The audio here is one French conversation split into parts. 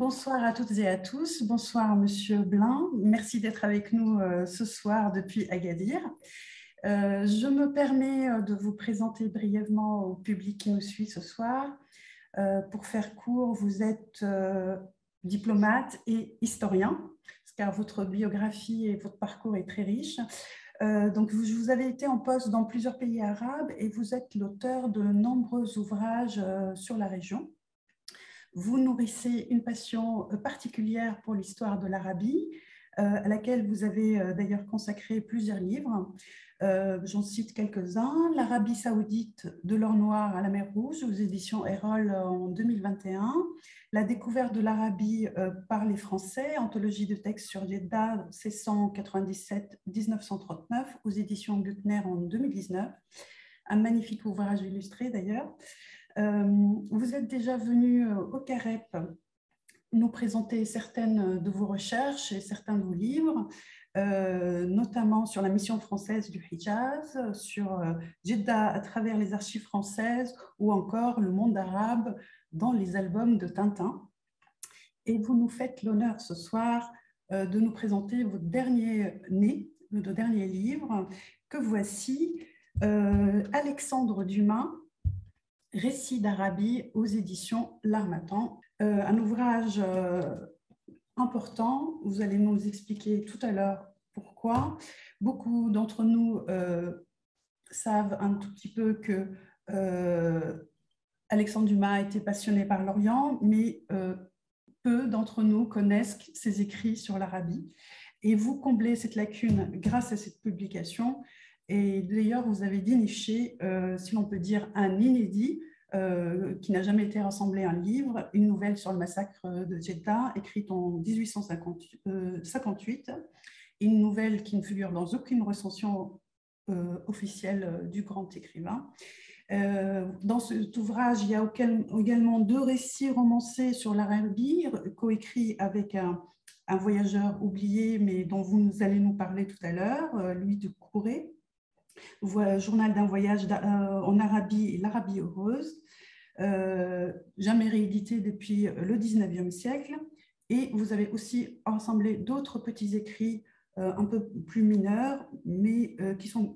Bonsoir à toutes et à tous. Bonsoir, Monsieur Blin. Merci d'être avec nous ce soir depuis Agadir. Je me permets de vous présenter brièvement au public qui nous suit ce soir. Pour faire court, vous êtes diplomate et historien, car votre biographie et votre parcours est très riche. Donc, vous avez été en poste dans plusieurs pays arabes et vous êtes l'auteur de nombreux ouvrages sur la région. Vous nourrissez une passion particulière pour l'histoire de l'Arabie, à laquelle vous avez d'ailleurs consacré plusieurs livres. J'en cite quelques-uns. L'Arabie saoudite de l'or noir à la mer Rouge, aux éditions Erol en 2021. La découverte de l'Arabie par les Français, anthologie de textes sur Jeddah 1697-1939, aux éditions Guttner en 2019. Un magnifique ouvrage illustré d'ailleurs. Vous êtes déjà venu au CAREP nous présenter certaines de vos recherches et certains de vos livres, notamment sur la mission française du Hijaz, sur Jeddah à travers les archives françaises ou encore le monde arabe dans les albums de Tintin. Et vous nous faites l'honneur ce soir de nous présenter votre dernier livre, que voici, Alexandre Dumas, Récit d'Arabie aux éditions L'Harmattan. Un ouvrage important, vous allez nous expliquer tout à l'heure pourquoi. Beaucoup d'entre nous savent un tout petit peu que Alexandre Dumas était passionné par l'Orient, mais peu d'entre nous connaissent ses écrits sur l'Arabie. Et vous comblez cette lacune grâce à cette publication. Et d'ailleurs, vous avez déniché, si l'on peut dire, un inédit qui n'a jamais été rassemblé en livre, une nouvelle sur le massacre de Jeddah, écrite en 1858, une nouvelle qui ne figure dans aucune recension officielle du grand écrivain. Dans cet ouvrage, il y a également 2 récits romancés sur l'Arabie, coécrits avec un voyageur oublié, mais dont vous allez nous parler tout à l'heure, Louis de Courret. Journal d'un voyage en Arabie, l'Arabie heureuse, jamais réédité depuis le 19e siècle. Et vous avez aussi rassemblé d'autres petits écrits un peu plus mineurs, mais qui sont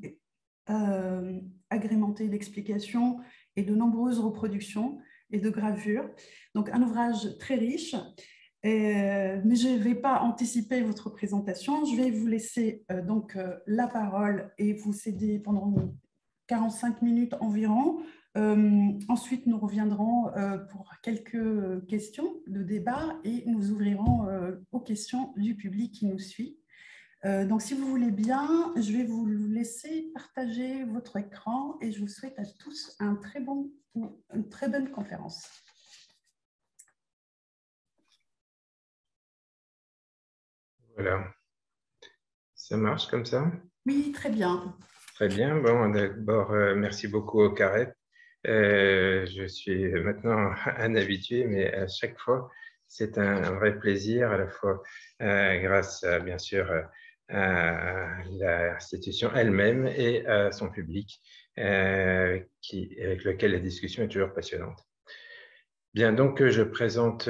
agrémentés d'explications et de nombreuses reproductions et de gravures. Donc un ouvrage très riche. Mais je ne vais pas anticiper votre présentation. Je vais vous laisser la parole et vous céder pendant 45 minutes environ. Ensuite, nous reviendrons pour quelques questions de débat et nous ouvrirons aux questions du public qui nous suit. Donc, si vous voulez bien, je vais vous laisser partager votre écran et je vous souhaite à tous une très bonne conférence. Voilà, ça marche comme ça? Oui, très bien. Très bien. Bon, d'abord, merci beaucoup au CAREP. Je suis maintenant un habitué, mais à chaque fois, c'est un vrai plaisir, à la fois grâce, bien sûr, à l'institution elle-même et à son public, avec lequel la discussion est toujours passionnante. Bien, donc je présente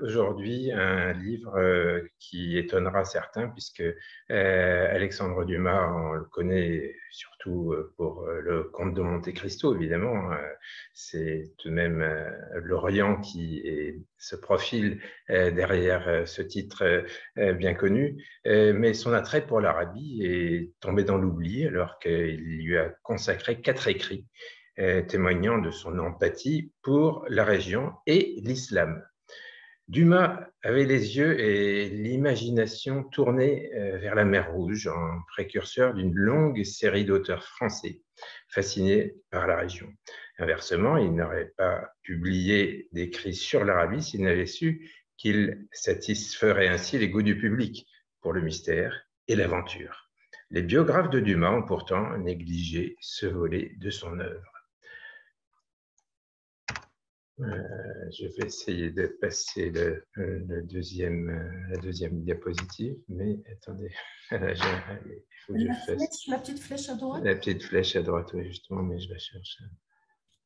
aujourd'hui un livre qui étonnera certains, puisque Alexandre Dumas, on le connaît surtout pour le Comte de Monte Cristo, évidemment. C'est tout de même l'Orient qui se profile derrière ce titre bien connu, mais son attrait pour l'Arabie est tombé dans l'oubli, alors qu'il lui a consacré 4 écrits témoignant de son empathie pour la région et l'islam. Dumas avait les yeux et l'imagination tournés vers la mer Rouge, en précurseur d'une longue série d'auteurs français fascinés par la région. Inversement, il n'aurait pas publié d'écrits sur l'Arabie s'il n'avait su qu'il satisferait ainsi les goûts du public pour le mystère et l'aventure. Les biographes de Dumas ont pourtant négligé ce volet de son œuvre. Je vais essayer de passer la deuxième diapositive, mais attendez, il faut que je fasse la petite flèche à droite. la petite flèche à droite, oui, justement, mais je la cherche.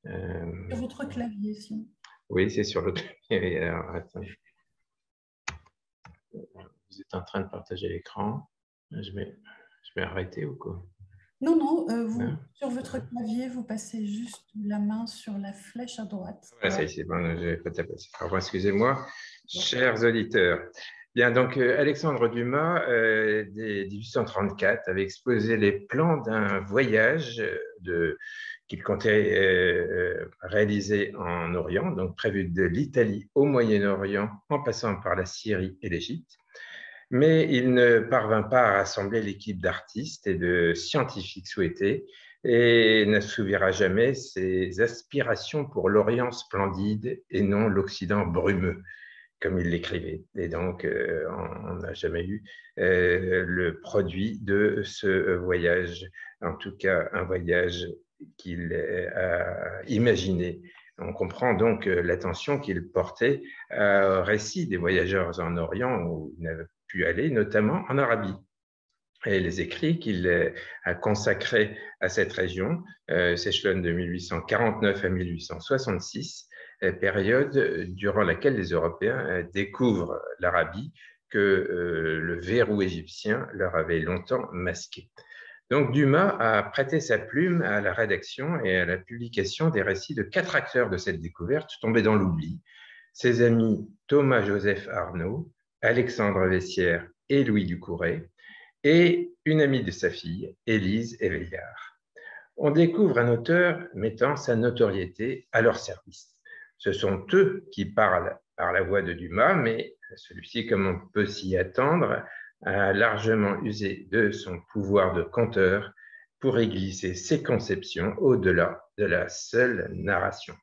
Sur votre clavier, sinon. Oui, c'est sur le clavier. Alors, attendez. vous êtes en train de partager l'écran. Je vais arrêter ou quoi? Non, non, Non. sur votre clavier, vous passez juste la main sur la flèche à droite. Voilà, ça y est, c'est bon, j'ai pas tapé. Pardon, excusez-moi. Chers auditeurs, bien, donc Alexandre Dumas, dès 1834, avait exposé les plans d'un voyage qu'il comptait réaliser en Orient, donc prévu de l'Italie au Moyen-Orient, en passant par la Syrie et l'Égypte. Mais il ne parvint pas à rassembler l'équipe d'artistes et de scientifiques souhaités et n'assouvira jamais ses aspirations pour l'Orient splendide et non l'Occident brumeux, comme il l'écrivait. Et donc, on n'a jamais eu le produit de ce voyage, en tout cas un voyage qu'il a imaginé. On comprend donc l'attention qu'il portait au récit des voyageurs en Orient où il n'avait pu aller, notamment en Arabie. Et les écrits qu'il a consacrés à cette région s'échelonnent de 1849 à 1866, période durant laquelle les Européens découvrent l'Arabie que le verrou égyptien leur avait longtemps masqué. Donc Dumas a prêté sa plume à la rédaction et à la publication des récits de 4 acteurs de cette découverte tombés dans l'oubli, ses amis Thomas-Joseph Arnaud, Alexandre Vessières et Louis Ducouret, et une amie de sa fille, Élise Éveillard. On découvre un auteur mettant sa notoriété à leur service. Ce sont eux qui parlent par la voix de Dumas, mais celui-ci, comme on peut s'y attendre, a largement usé de son pouvoir de conteur pour y glisser ses conceptions au-delà de la seule narration.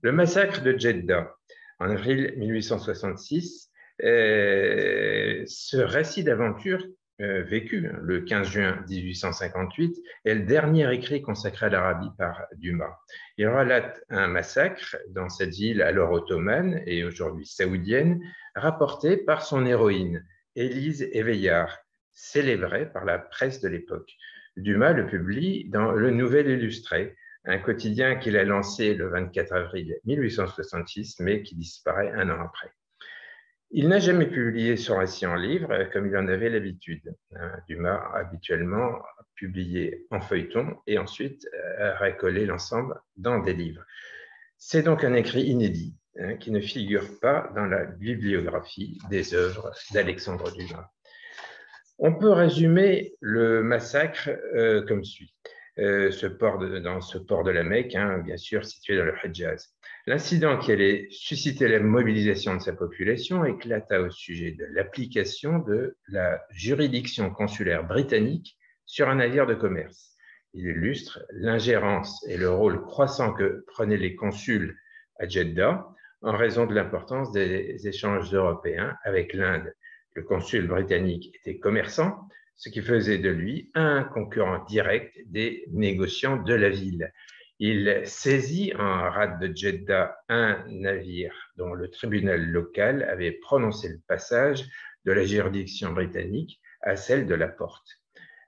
Le massacre de Djeddah, en avril 1866, ce récit d'aventure vécu le 15 juin 1858 est le dernier écrit consacré à l'Arabie par Dumas. Il relate un massacre dans cette ville alors ottomane et aujourd'hui saoudienne, rapporté par son héroïne, Élise Éveillard, célébrée par la presse de l'époque. Dumas le publie dans Le Nouvel Illustré, un quotidien qu'il a lancé le 24 avril 1866, mais qui disparaît un an après. Il n'a jamais publié son récit en livre, comme il en avait l'habitude. Dumas a habituellement publié en feuilleton et ensuite recollé l'ensemble dans des livres. C'est donc un écrit inédit qui ne figure pas dans la bibliographie des œuvres d'Alexandre Dumas. On peut résumer le massacre comme suit. Dans ce port de la Mecque, bien sûr situé dans le Hejaz. L'incident qui allait susciter la mobilisation de sa population éclata au sujet de l'application de la juridiction consulaire britannique sur un navire de commerce. Il illustre l'ingérence et le rôle croissant que prenaient les consuls à Jeddah en raison de l'importance des échanges européens avec l'Inde. Le consul britannique était commerçant, ce qui faisait de lui un concurrent direct des négociants de la ville. Il saisit en rade de Jeddah un navire dont le tribunal local avait prononcé le passage de la juridiction britannique à celle de la Porte.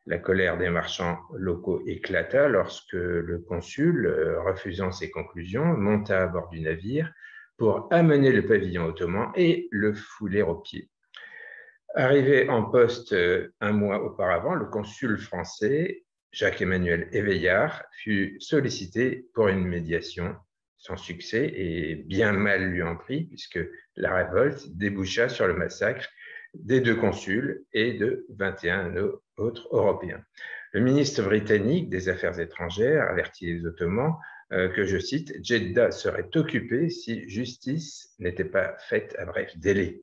La colère des marchands locaux éclata lorsque le consul, refusant ses conclusions, monta à bord du navire pour amener le pavillon ottoman et le fouler aux pieds. Arrivé en poste un mois auparavant, le consul français Jacques-Emmanuel Éveillard fut sollicité pour une médiation sans succès et bien mal lui en prit puisque la révolte déboucha sur le massacre des 2 consuls et de 21 autres Européens. Le ministre britannique des Affaires étrangères avertit les Ottomans que, je cite, « Jeddah serait occupé si justice n'était pas faite à bref délai ».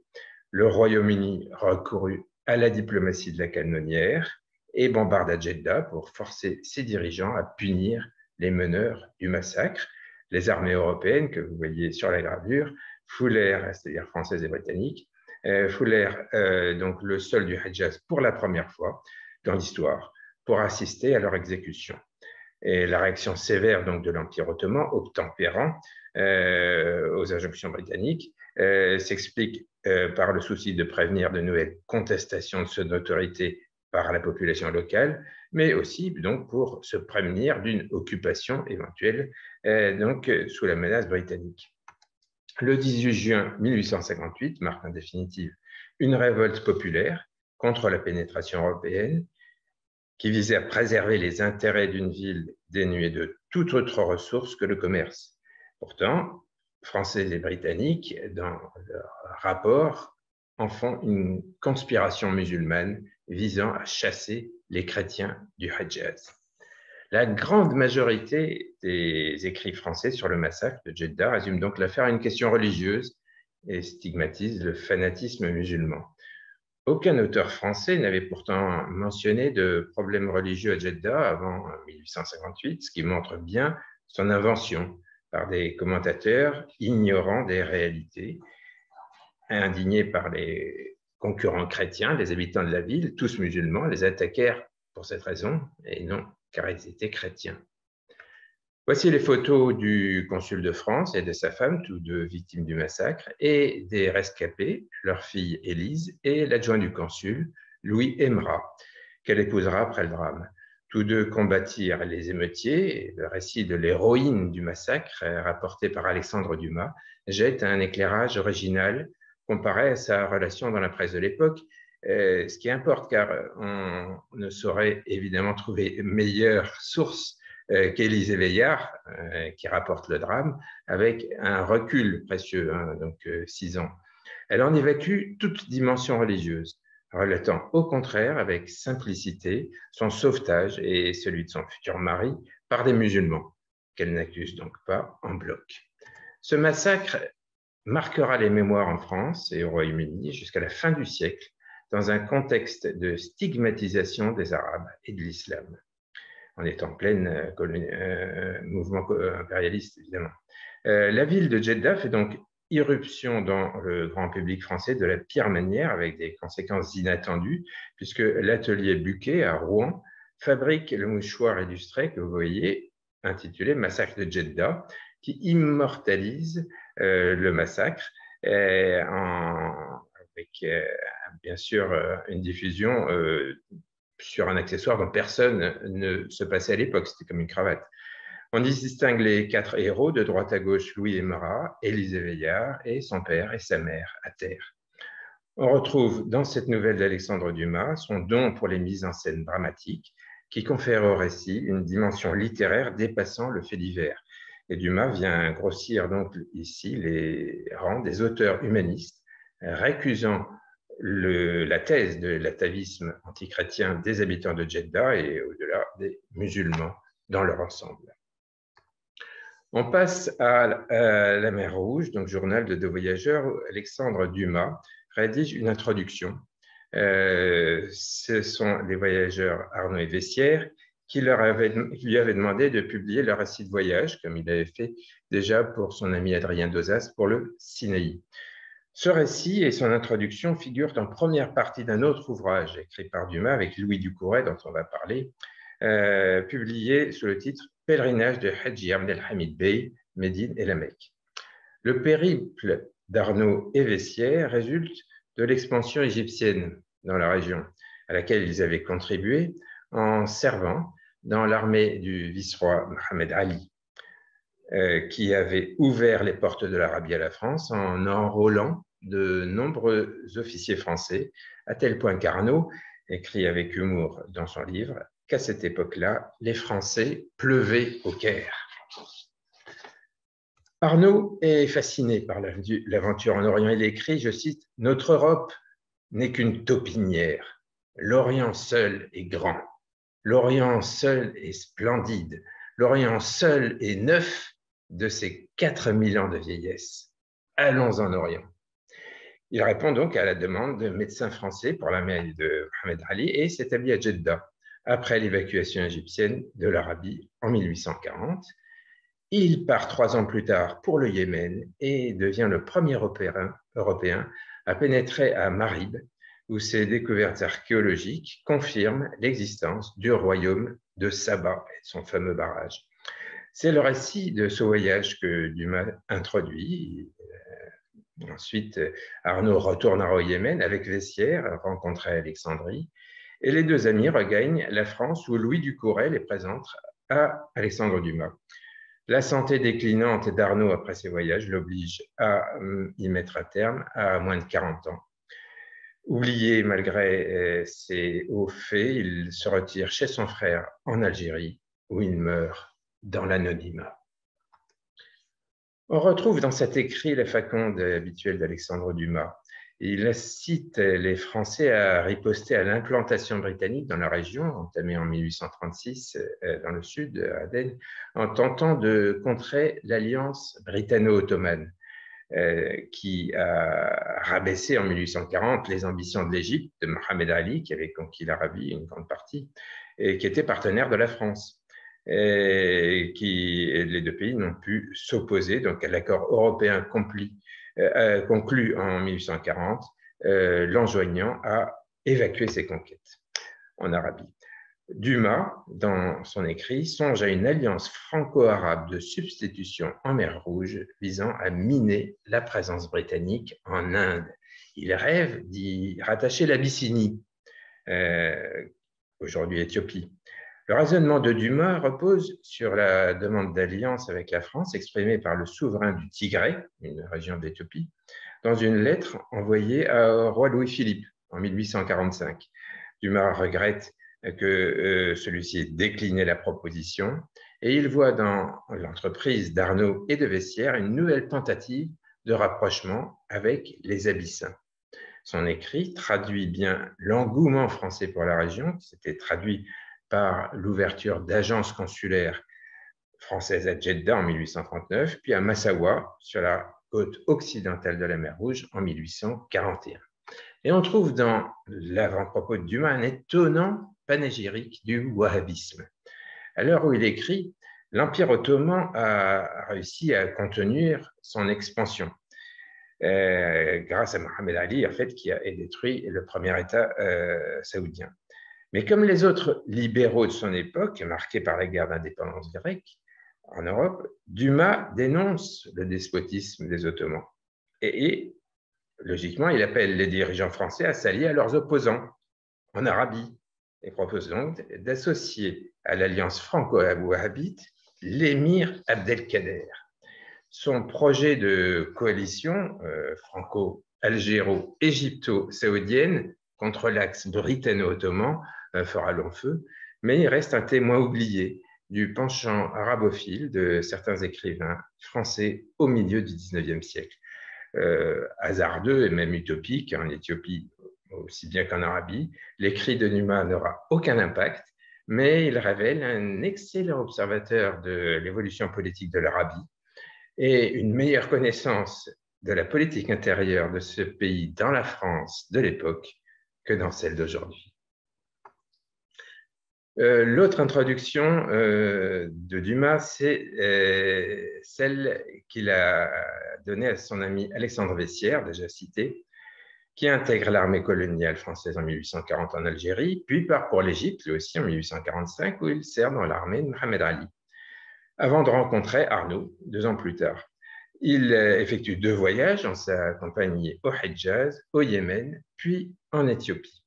Le Royaume-Uni recourut à la diplomatie de la canonnière et bombarda Jeddah pour forcer ses dirigeants à punir les meneurs du massacre. Les armées européennes, que vous voyez sur la gravure, foulèrent, c'est-à-dire françaises et britanniques, foulèrent donc le sol du Hejaz pour la première fois dans l'histoire pour assister à leur exécution. Et la réaction sévère donc de l'Empire ottoman, obtempérant aux injonctions britanniques, s'explique par le souci de prévenir de nouvelles contestations de son autorité par la population locale, mais aussi donc pour se prémunir d'une occupation éventuelle donc sous la menace britannique. Le 18 juin 1858 marque en définitive une révolte populaire contre la pénétration européenne qui visait à préserver les intérêts d'une ville dénuée de toute autre ressource que le commerce. Pourtant, Français et Britanniques, dans leur rapport, en font une conspiration musulmane visant à chasser les chrétiens du Hejaz. La grande majorité des écrits français sur le massacre de Jeddah résument donc l'affaire à une question religieuse et stigmatisent le fanatisme musulman. Aucun auteur français n'avait pourtant mentionné de problème religieux à Jeddah avant 1858, ce qui montre bien son invention par des commentateurs ignorant des réalités, indignés par les concurrents chrétiens, les habitants de la ville, tous musulmans, les attaquèrent pour cette raison et non car ils étaient chrétiens. Voici les photos du consul de France et de sa femme, tous deux victimes du massacre, et des rescapés, leur fille Élise et l'adjoint du consul, Louis Emra, qu'elle épousera après le drame. Tous deux combattirent les émeutiers, et le récit de l'héroïne du massacre, rapporté par Alexandre Dumas, jette un éclairage original comparé à sa relation dans la presse de l'époque, ce qui importe car on ne saurait évidemment trouver meilleure source qu'Élise Veillard, qui rapporte le drame, avec un recul précieux, donc 6 ans. Elle en évacue toute dimension religieuse, relatant au contraire avec simplicité son sauvetage et celui de son futur mari par des musulmans, qu'elle n'accuse donc pas en bloc. Ce massacre marquera les mémoires en France et au Royaume-Uni jusqu'à la fin du siècle, dans un contexte de stigmatisation des Arabes et de l'islam. On est en plein mouvement impérialiste, évidemment. La ville de Jeddah fait donc irruption dans le grand public français de la pire manière, avec des conséquences inattendues, puisque l'atelier Buquet à Rouen fabrique le mouchoir illustré que vous voyez, intitulé Massacre de Jeddah, qui immortalise le massacre avec bien sûr une diffusion sur un accessoire dont personne ne se passait à l'époque, c'était comme une cravate. On y distingue les 4 héros, de droite à gauche, Louis Emra, Élise Veillard et son père et sa mère à terre. On retrouve dans cette nouvelle d'Alexandre Dumas son don pour les mises en scène dramatiques qui confère au récit une dimension littéraire dépassant le fait divers. Et Dumas vient grossir donc ici les rangs des auteurs humanistes, récusant la thèse de l'atavisme antichrétien des habitants de Jeddah et au-delà des musulmans dans leur ensemble. On passe à la mer Rouge, donc journal de 2 voyageurs, où Alexandre Dumas rédige une introduction. Ce sont les voyageurs Arnaud et Vessières qui lui avaient demandé de publier leur récit de voyage, comme il avait fait déjà pour son ami Adrien Dozas pour le Sinaï. Ce récit et son introduction figurent en première partie d'un autre ouvrage écrit par Dumas avec Louis Ducouret, dont on va parler, publié sous le titre « Pèlerinage de Hadji Abdelhamid Bey, Médine et la Mecque ». Le périple d'Arnaud et Vessières résulte de l'expansion égyptienne dans la région, à laquelle ils avaient contribué en servant dans l'armée du vice-roi Mohamed Ali, qui avait ouvert les portes de l'Arabie à la France en enrôlant de nombreux officiers français, à tel point qu'Arnaud écrit avec humour dans son livre qu'à cette époque-là, les Français pleuvaient au Caire. Arnaud est fasciné par l'aventure en Orient. Il écrit, je cite, « Notre Europe n'est qu'une taupinière. L'Orient seul est grand. L'Orient seul est splendide. L'Orient seul est neuf de ses 4000 ans de vieillesse. Allons en Orient. » Il répond donc à la demande de médecins français pour l'armée de Mohamed Ali et s'établit à Jeddah après l'évacuation égyptienne de l'Arabie en 1840. Il part 3 ans plus tard pour le Yémen et devient le premier Européen à pénétrer à Marib, où ses découvertes archéologiques confirment l'existence du royaume de Saba et de son fameux barrage. C'est le récit de ce voyage que Dumas introduit. Ensuite, Arnaud retournera au Yémen avec Vessières, rencontré à Alexandrie, et les 2 amis regagnent la France où Louis Ducouret les présente à Alexandre Dumas. La santé déclinante d'Arnaud après ses voyages l'oblige à y mettre un terme à moins de 40 ans. Oublié malgré ses hauts faits, il se retire chez son frère en Algérie, où il meurt dans l'anonymat. On retrouve dans cet écrit la faconde habituelle d'Alexandre Dumas. Il incite les Français à riposter à l'implantation britannique dans la région, entamée en 1836 dans le sud, à Aden, en tentant de contrer l'alliance britanno-ottomane, qui a rabaissé en 1840 les ambitions de l'Égypte, de Mohamed Ali, qui avait conquis l'Arabie, une grande partie, et qui était partenaire de la France. Et les deux pays n'ont pu s'opposer donc à l'accord européen conclu en 1840, l'enjoignant à évacuer ses conquêtes en Arabie. Dumas, dans son écrit, songe à une alliance franco-arabe de substitution en mer Rouge visant à miner la présence britannique en Inde. Il rêve d'y rattacher l'Abyssinie, aujourd'hui Éthiopie. Le raisonnement de Dumas repose sur la demande d'alliance avec la France exprimée par le souverain du Tigré, une région d'Éthiopie, dans une lettre envoyée au roi Louis-Philippe en 1845. Dumas regrette que celui-ci ait décliné la proposition et il voit dans l'entreprise d'Arnaud et de Vessières une nouvelle tentative de rapprochement avec les Abyssins. Son écrit traduit bien l'engouement français pour la région, qui s'était traduit par l'ouverture d'agences consulaires françaises à Jeddah en 1839, puis à Massawa, sur la côte occidentale de la mer Rouge, en 1841. Et on trouve dans l'avant-propos de Dumas un étonnant panégyrique du wahhabisme. À l'heure où il écrit, l'Empire ottoman a réussi à contenir son expansion grâce à Mohamed Ali, en fait, qui a détruit le premier État saoudien. Mais comme les autres libéraux de son époque, marqués par la guerre d'indépendance grecque en Europe, Dumas dénonce le despotisme des Ottomans. Et logiquement, il appelle les dirigeants français à s'allier à leurs opposants en Arabie et propose donc d'associer à l'alliance franco-wahhabite l'émir Abdelkader. Son projet de coalition franco-algéro-égypto-saoudienne contre l'axe britanno-ottoman fera long feu, mais il reste un témoin oublié du penchant arabophile de certains écrivains français au milieu du XIXe siècle. Hasardeux et même utopique en Éthiopie aussi bien qu'en Arabie, l'écrit de Dumas n'aura aucun impact, mais il révèle un excellent observateur de l'évolution politique de l'Arabie et une meilleure connaissance de la politique intérieure de ce pays dans la France de l'époque que dans celle d'aujourd'hui. L'autre introduction de Dumas, c'est celle qu'il a donnée à son ami Alexandre Vessières, déjà cité, qui intègre l'armée coloniale française en 1840 en Algérie, puis part pour l'Égypte, lui aussi en 1845, où il sert dans l'armée de Mohamed Ali, avant de rencontrer Arnaud 2 ans plus tard. Il effectue 2 voyages en sa compagnie au Hedjaz, au Yémen, puis en Éthiopie.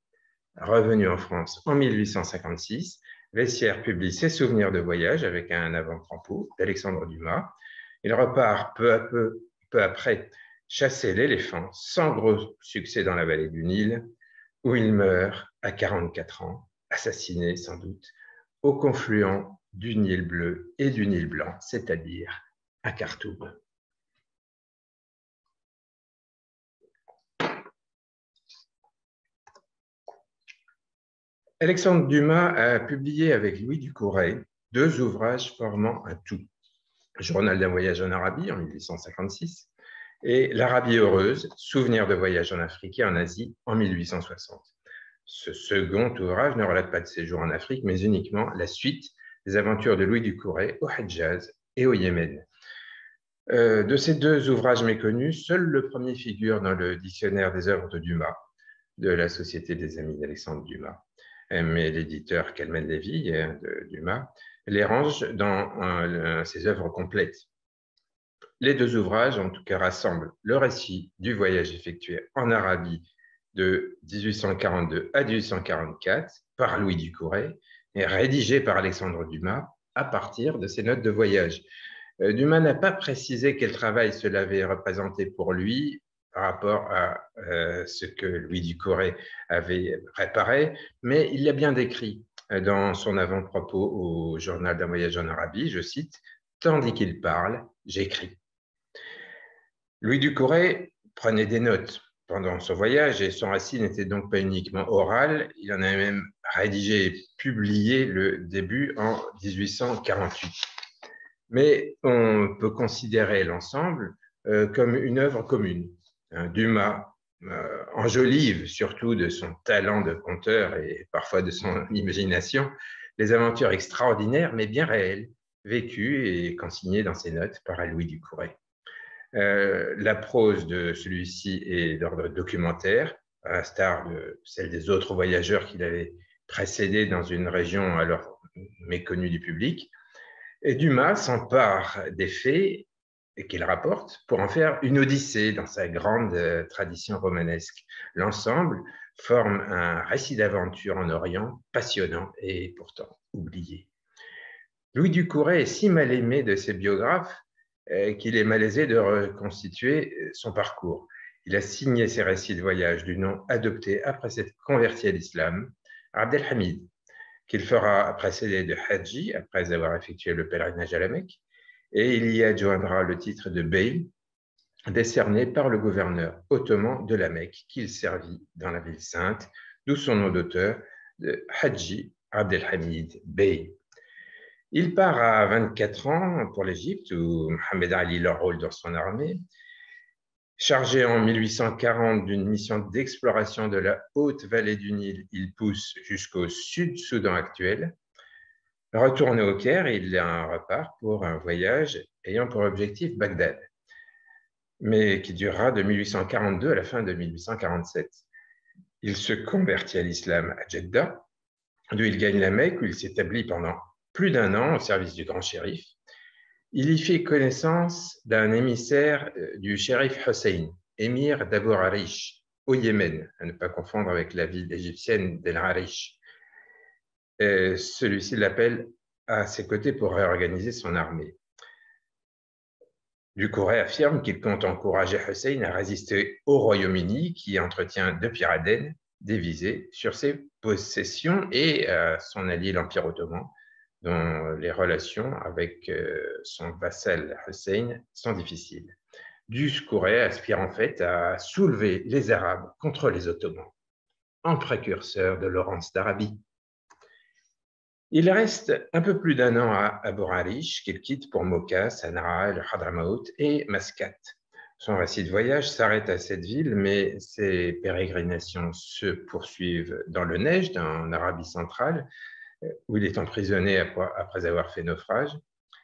Revenu en France en 1856, Vessières publie ses souvenirs de voyage avec un avant-propos d'Alexandre Dumas. Il repart peu après chasser l'éléphant, sans gros succès dans la vallée du Nil, où il meurt à 44 ans, assassiné sans doute, au confluent du Nil bleu et du Nil blanc, c'est-à-dire à Khartoum. Alexandre Dumas a publié avec Louis Ducouré 2 ouvrages formant un tout. Journal d'un voyage en Arabie en 1856 et L'Arabie heureuse, souvenirs de voyage en Afrique et en Asie en 1860. Ce second ouvrage ne relate pas de séjour en Afrique, mais uniquement la suite des aventures de Louis Ducouré au Hedjaz et au Yémen. De ces 2 ouvrages méconnus, seul le premier figure dans le dictionnaire des œuvres de Dumas, de la Société des Amis d'Alexandre Dumas. Mais l'éditeur Calmel Lévy de Dumas les range dans ses œuvres complètes. Les 2 ouvrages, en tout cas, rassemblent le récit du voyage effectué en Arabie de 1842 à 1844 par Louis Ducouré et rédigé par Alexandre Dumas à partir de ses notes de voyage. Dumas n'a pas précisé quel travail cela avait représenté pour lui par rapport à ce que Louis Ducouré avait préparé, mais il l'a bien décrit dans son avant-propos au journal d'un voyage en Arabie, je cite, « Tandis qu'il parle, j'écris ». Louis Ducouré prenait des notes pendant son voyage et son récit n'était donc pas uniquement oral, il en a même rédigé et publié le début en 1848. Mais on peut considérer l'ensemble comme une œuvre commune. Dumas enjolive surtout de son talent de conteur et parfois de son imagination les aventures extraordinaires mais bien réelles, vécues et consignées dans ses notes par Louis Ducouré. La prose de celui-ci est d'ordre documentaire, à l'instar de celle des autres voyageurs qu'il avait précédés dans une région alors méconnue du public. Et Dumas s'empare des faits qu'il rapporte pour en faire une odyssée dans sa grande tradition romanesque. L'ensemble forme un récit d'aventure en Orient passionnant et pourtant oublié. Louis Ducouré est si mal aimé de ses biographes qu'il est malaisé de reconstituer son parcours. Il a signé ses récits de voyage du nom adopté après s'être converti à l'islam, Abdelhamid, qu'il fera précéder de Hadji après avoir effectué le pèlerinage à la Mecque, et il y adjoindra le titre de Bey, décerné par le gouverneur ottoman de la Mecque qu'il servit dans la ville sainte, d'où son nom d'auteur de Hadji Abdelhamid Bey. Il part à 24 ans pour l'Égypte, où Mohamed Ali l'enrôle dans son armée. Chargé en 1840 d'une mission d'exploration de la haute vallée du Nil, il pousse jusqu'au Sud-Soudan actuel. Retourné au Caire, il repart pour un voyage ayant pour objectif Bagdad, mais qui durera de 1842 à la fin de 1847. Il se convertit à l'islam à Jeddah, d'où il gagne la Mecque, où il s'établit pendant plus d'1 an au service du grand shérif. Il y fait connaissance d'un émissaire du shérif Hussein, émir d'Abu Arish, au Yémen, à ne pas confondre avec la ville égyptienne d'El Arish. Celui-ci l'appelle à ses côtés pour réorganiser son armée. Ducouré affirme qu'il compte encourager Hussein à résister au Royaume-Uni qui entretient depuis Aden des visées sur ses possessions et son allié l'Empire ottoman, dont les relations avec son vassal Hussein sont difficiles. Ducouré aspire en fait à soulever les Arabes contre les Ottomans, en précurseur de Laurence d'Arabie. Il reste un peu plus d'1 an à Abu Arish, qu'il quitte pour Mocha, Sanaa, le Hadramaut et Mascate. Son récit de voyage s'arrête à cette ville, mais ses pérégrinations se poursuivent dans le Nejd, en Arabie centrale, où il est emprisonné après avoir fait naufrage.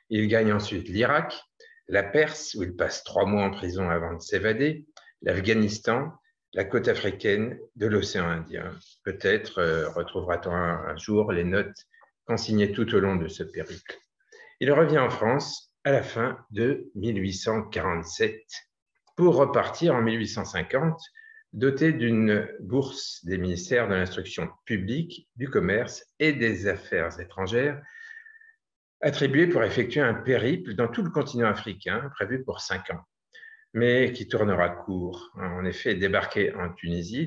Il gagne ensuite l'Irak, la Perse, où il passe 3 mois en prison avant de s'évader, l'Afghanistan, la côte africaine, de l'océan Indien. Peut-être retrouvera-t-on un jour les notes consignées tout au long de ce périple. Il revient en France à la fin de 1847 pour repartir en 1850, doté d'une bourse des ministères de l'instruction publique, du commerce et des affaires étrangères, attribuée pour effectuer un périple dans tout le continent africain, prévu pour 5 ans, mais qui tournera court. En effet, débarqué en Tunisie,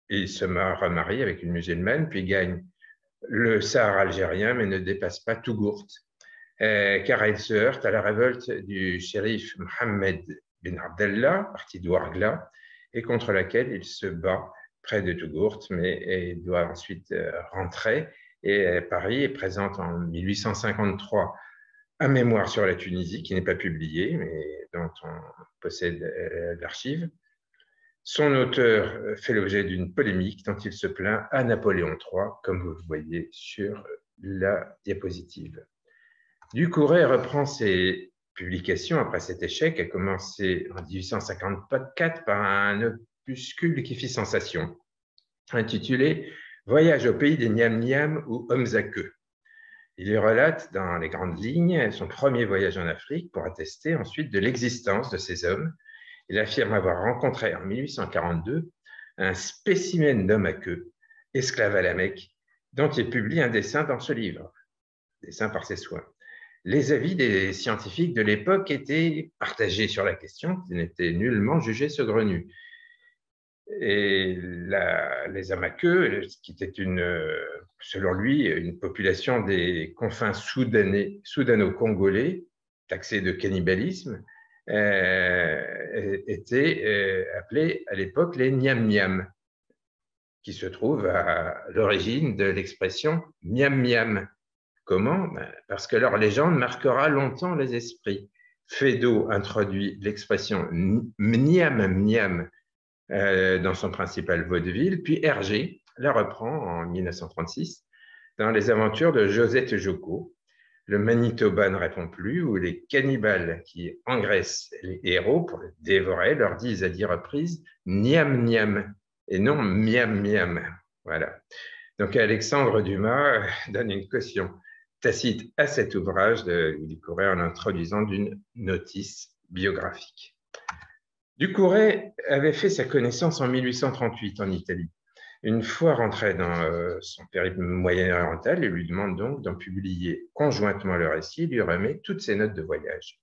il se remarie avec une musulmane, puis gagne le Sahara algérien, mais ne dépasse pas Tougourt, car il se heurte à la révolte du shérif Mohammed bin Abdallah, parti d'Ouargla, et contre laquelle il se bat près de Tougourt, mais il doit ensuite rentrer. Et Paris est présente en 1853 un mémoire sur la Tunisie, qui n'est pas publié, mais dont on possède l'archive. Son auteur fait l'objet d'une polémique dont il se plaint à Napoléon III, comme vous le voyez sur la diapositive. Ducouré reprend ses publications après cet échec, a commencé en 1854 par un opuscule qui fit sensation, intitulé « Voyage au pays des Niam-Niam ou hommes à queue ». Il y relate dans les grandes lignes son premier voyage en Afrique pour attester ensuite de l'existence de ces hommes. Il affirme avoir rencontré en 1842 un spécimen d'homme à queue, esclave à la Mecque, dont il publie un dessin dans ce livre, dessin par ses soins. les avis des scientifiques de l'époque étaient partagés sur la question, qui n'était nullement jugée saugrenue. Et les Amakeux, qui était selon lui une population des confins soudano-congolais, taxée de cannibalisme, étaient appelés à l'époque les Niam-Niam, qui se trouvent à l'origine de l'expression Miam-Miam. Comment? Parce que leur légende marquera longtemps les esprits. Fédot introduit l'expression Mniam-Mniam dans son principal vaudeville, puis Hergé la reprend en 1936 dans les aventures de Josette Jocko. Le Manitoba ne répond plus, où les cannibales qui engraissent les héros pour les dévorer leur disent à 10 reprises Niam Niam et non Miam Miam. Voilà. Donc Alexandre Dumas donne une caution tacite à cet ouvrage de Louis Ducouret en l'introduisant d'une notice biographique. Ducouret avait fait sa connaissance en 1838 en Italie. Une fois rentré dans son périple moyen-oriental, il lui demande donc d'en publier conjointement le récit et lui remet toutes ses notes de voyage.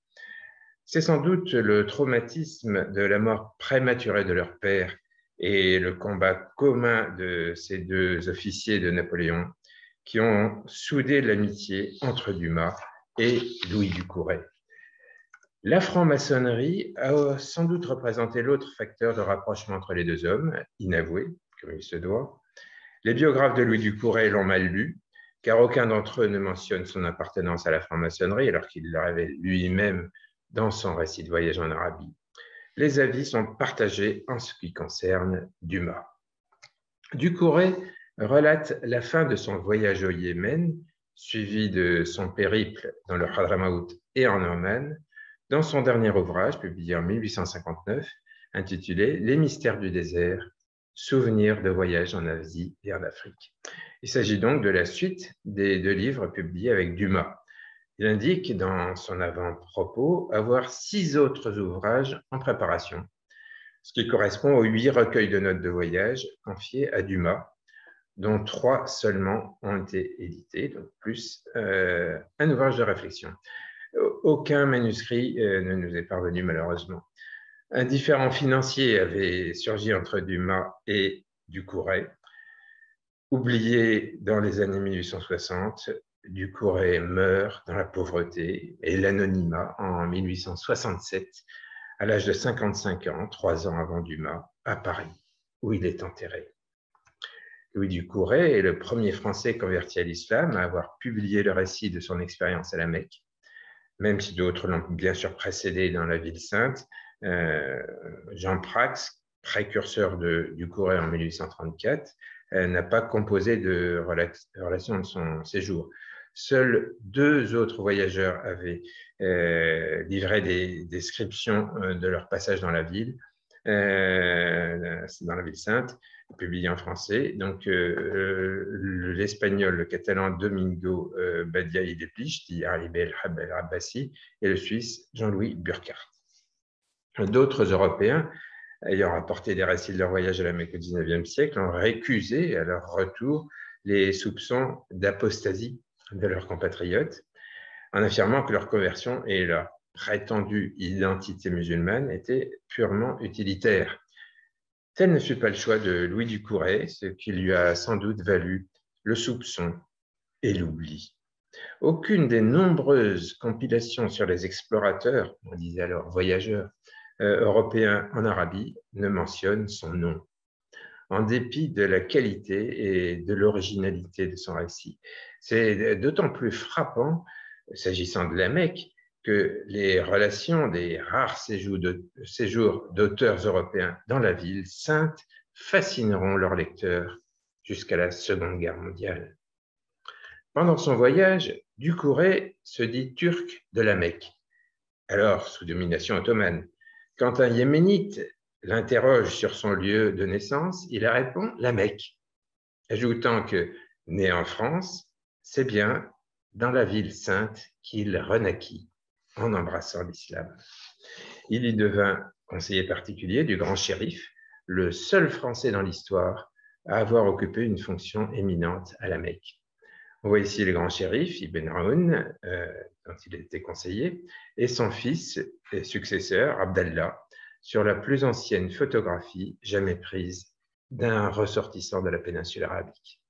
C'est sans doute le traumatisme de la mort prématurée de leur père et le combat commun de ces deux officiers de Napoléon qui ont soudé l'amitié entre Dumas et Louis Ducouret. La franc-maçonnerie a sans doute représenté l'autre facteur de rapprochement entre les deux hommes, inavoué, comme il se doit. Les biographes de Louis Ducouret l'ont mal lu, car aucun d'entre eux ne mentionne son appartenance à la franc-maçonnerie, alors qu'il le révèle lui-même dans son récit de voyage en Arabie. Les avis sont partagés en ce qui concerne Dumas. Ducouret relate la fin de son voyage au Yémen, suivi de son périple dans le Hadramaout et en Oman, dans son dernier ouvrage, publié en 1859, intitulé « Les mystères du désert, souvenirs de voyage en Asie et en Afrique ». Il s'agit donc de la suite des 2 livres publiés avec Dumas. Il indique dans son avant-propos avoir 6 autres ouvrages en préparation, ce qui correspond aux 8 recueils de notes de voyage confiés à Dumas, dont 3 seulement ont été édités, donc plus un ouvrage de réflexion. Aucun manuscrit ne nous est parvenu malheureusement. Un différend financier avait surgi entre Dumas et Ducouret. Oublié dans les années 1860, Ducouret meurt dans la pauvreté et l'anonymat en 1867, à l'âge de 55 ans, 3 ans avant Dumas, à Paris, où il est enterré. Louis Ducouret est le premier Français converti à l'islam à avoir publié le récit de son expérience à la Mecque, même si d'autres l'ont bien sûr précédé dans la ville sainte. Jean Prax, précurseur de Ducouret en 1834, n'a pas composé de relation de son séjour. Seuls 2 autres voyageurs avaient livré des descriptions de leur passage dans la ville sainte, publié en français. Donc, l'espagnol, le catalan Domingo Badia y Deplich, dit Arribé El Abbasi, et le suisse Jean-Louis Burckhardt. D'autres Européens, ayant rapporté des récits de leur voyage à la Mecque au XIXe siècle, ont récusé à leur retour les soupçons d'apostasie de leurs compatriotes, en affirmant que leur conversion et leur prétendue identité musulmane étaient purement utilitaires. Tel ne fut pas le choix de Louis Ducouret, ce qui lui a sans doute valu le soupçon et l'oubli. Aucune des nombreuses compilations sur les explorateurs, on disait alors voyageurs, européens en Arabie, ne mentionne son nom, en dépit de la qualité et de l'originalité de son récit. C'est d'autant plus frappant, s'agissant de la Mecque, que les relations des rares séjours d'auteurs européens dans la ville sainte fascineront leurs lecteurs jusqu'à la Seconde Guerre mondiale. Pendant son voyage, Ducouret se dit turc de la Mecque, alors sous domination ottomane. Quand un Yéménite l'interroge sur son lieu de naissance, il répond la Mecque, ajoutant que, né en France, c'est bien dans la ville sainte qu'il renaquit en embrassant l'islam. Il y devint conseiller particulier du grand shérif, le seul Français dans l'histoire à avoir occupé une fonction éminente à la Mecque. On voit ici le grand shérif, Ibn Aoun, dont il était conseiller, et son fils et successeur, Abdallah, sur la plus ancienne photographie jamais prise d'un ressortissant de la péninsule arabique.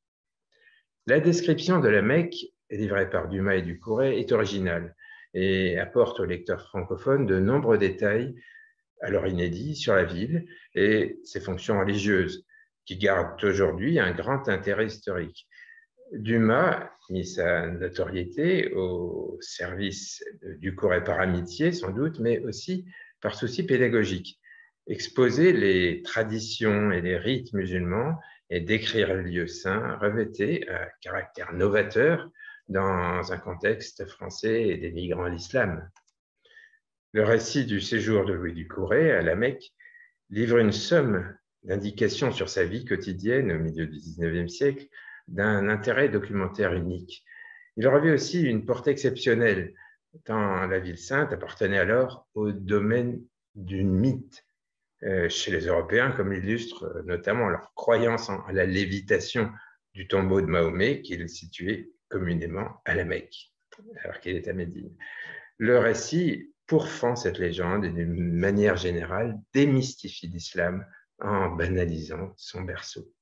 La description de la Mecque, livrée par Dumas et Ducouré, est originale et apporte au lecteur francophone de nombreux détails, alors inédits, sur la ville et ses fonctions religieuses, qui gardent aujourd'hui un grand intérêt historique. Dumas mit sa notoriété au service du Ducouré par amitié, sans doute, mais aussi par souci pédagogique. Exposer les traditions et les rites musulmans et décrire les lieux saints revêtait un caractère novateur dans un contexte français et dénigrant l'islam. Le récit du séjour de Louis Ducouré à la Mecque livre une somme d'indications sur sa vie quotidienne au milieu du XIXe siècle d'un intérêt documentaire unique. Il revêt aussi une portée exceptionnelle, tant la ville sainte appartenait alors au domaine du mythe chez les Européens, comme l'illustre notamment leur croyance en la lévitation du tombeau de Mahomet, qui est situé communément à la Mecque, alors qu'il est à Médine. Le récit pourfend cette légende et d'une manière générale démystifie l'islam en banalisant son berceau.